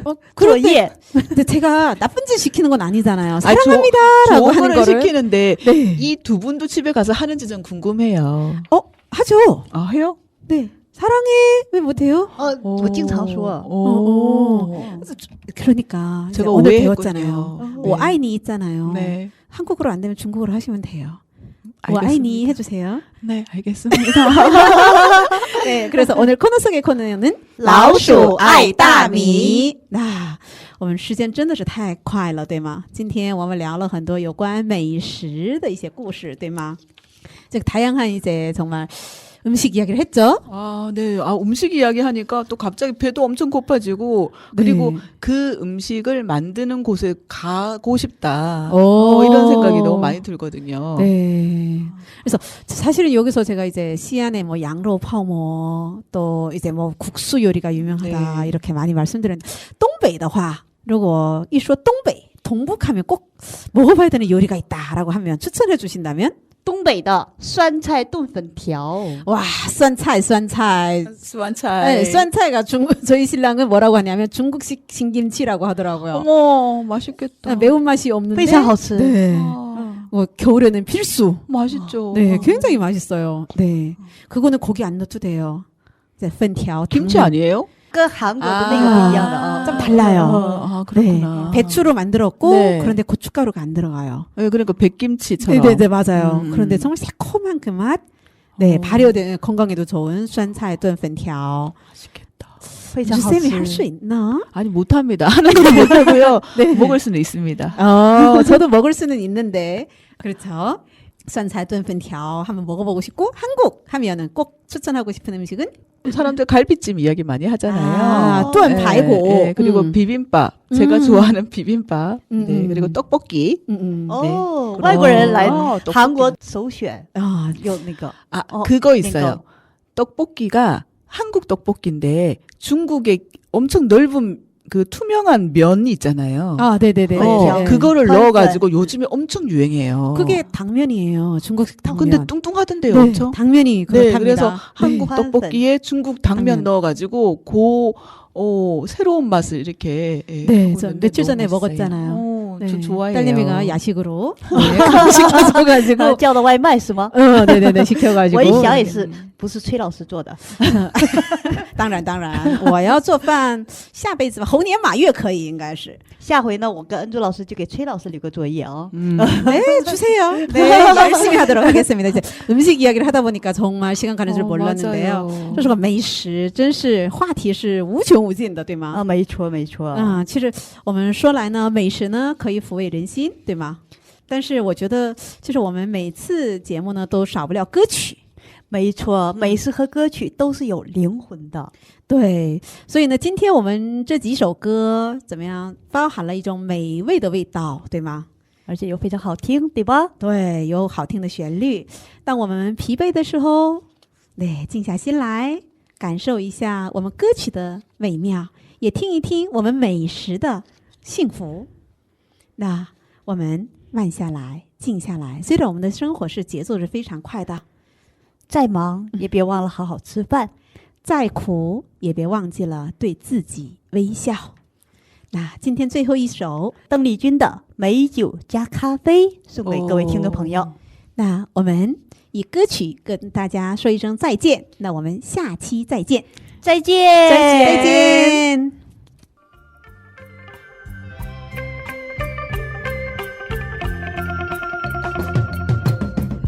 어, 作 그런데 业 근데 제가 나쁜 짓 시키는 건 아니잖아요. 아니, 사랑합니다라고 좋은 하는 거를 거를 시키는데 네. 이 두 분도 집에 가서 하는지 좀 궁금해요. 하죠. 아, 해요? 네, 사랑해 왜 못해요? 我经常说 오. 그러니까 이제 제가 오늘 오해했군요. 배웠잖아요. 네. 오 아이니 있잖아요. 네. 한국어로 안 되면 중국어로 하시면 돼요. 오 알겠습니다. 아이니 해주세요. 네, 알겠습니다. 네, 그래서 오늘 코너 속의 코너는 老鼠爱大米。那我们时间真的是太快了，对吗？今天我们聊了很多有关美食的一些故事，对吗？这个다양한 이제 정말 음식 이야기를 했죠. 아, 네. 아, 음식 이야기 하니까 또 갑자기 배도 엄청 고파지고 그리고 네. 그 음식을 만드는 곳에 가고 싶다. 오. 이런 생각이 너무 많이 들거든요. 네. 그래서 사실은 여기서 제가 이제 시안에 뭐 양로 파오모 또 이제 뭐 국수 요리가 유명하다 네. 이렇게 많이 말씀드렸는데 동北的话如果一说东北 동북하면 꼭 먹어봐야 되는 요리가 있다라고 하면 추천해 주신다면 东北的酸菜炖粉条 와 酸菜수완차이. 네, 酸菜가 중국 저희 신랑은 뭐라고 하냐면 중국식 신김치라고 하더라고요. 어머, 맛있겠다. 매운맛이 없는데 非常好吃。 네. 아, 뭐 겨울에는 필수. 맛있죠. 네, 굉장히 맛있어요. 네. 그거는 고기 안 넣어도 돼요. 이제 粉条 김치 당면. 아니에요? 跟韩国的那个不一样的啊。 좀 달라요. 아, 그렇구나. 네. 배추로 만들었고 네. 그런데 고춧가루가 안 들어가요. 네, 그러니까 백김치처럼. 네네네 맞아요. 음. 그런데 정말 새콤한 그 맛. 네, 어. 발효된 건강에도 좋은 酸菜炖粉条. 맛있겠다. 非常好 유쌤이 吃 할 수 있나? 아니, 못합니다. 하는 건 못하고요. 네. 먹을 수는 있습니다. 저도 먹을 수는 있는데 그렇죠. 酸菜炖粉条 한번 먹어보고 싶고 한국 하면은 꼭 추천하고 싶은 음식은 사람들 갈비찜 이야기 많이 하잖아요. 아, 또한 발고. 네, 그리고 비빔밥. 제가 좋아하는 비빔밥. 네, 음. 그리고 떡볶이. 哦， 네. 外国人来 떡볶이. 韩国首选 아, 有那个 아, 어, 그거 있어요. 이거. 떡볶이가 한국 떡볶이인데 중국에 엄청 넓은 그 투명한 면이 있잖아요. 아, 네네네. 네. 그거를 네. 넣어가지고 요즘에 엄청 유행해요. 그게 당면이에요. 중국식 당면. 근데 뚱뚱하던데요, 네, 엄청. 당면이 네, 그렇답니다. 그래서 한국 네. 떡볶이에 중국 당면 당면. 넣어가지고 새로운 맛을 이렇게 네, 하고 저 있는데 며칠 전에 너무 맛있어요. 먹었잖아요. 저 좋아해요. 딸내미가 야식으로 시켜가지고 叫的外卖是吗？ 네네네 시켜가지고 我一想也是，不是崔老师做的。当然我要做饭下辈子吧猴年马月可以应该是下回呢，我跟恩珠老师就给崔老师留个作业哦。 네 주세요. 네 열심히 하도록 하겠습니다. 이제 음식 이야기를 하다 보니까 정말 시간 가는 줄 몰랐는데요. 맞아요. 这个美食真是话题是无穷无尽的，对吗？啊，没错没错。其实我们说来呢，美食呢可以抚慰人心，对吗？但是我觉得，就是我们每次节目呢都少不了歌曲，没错，美食和歌曲都是有灵魂的。对，所以呢，今天我们这几首歌怎么样，包含了一种美味的味道，对吗？而且又非常好听，对吧？对，有好听的旋律。当我们疲惫的时候，对，静下心来，感受一下我们歌曲的美妙，也听一听我们美食的幸福。那我们慢下来，静下来。虽然我们的生活是节奏是非常快的，再忙也别忘了好好吃饭，再苦也别忘记了对自己微笑。那今天最后一首，邓丽君的《美酒加咖啡》送给各位听众朋友。那我们以歌曲跟大家说一声再见。那我们下期再见，再见，再见。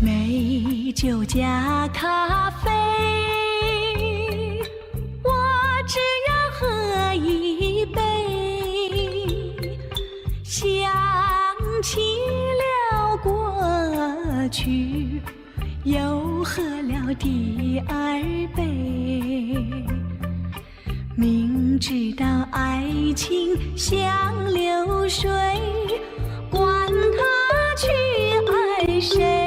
美酒加咖啡，我只要喝一杯，想起了过去，又喝了第二杯。明知道爱情像流水，管他去爱谁。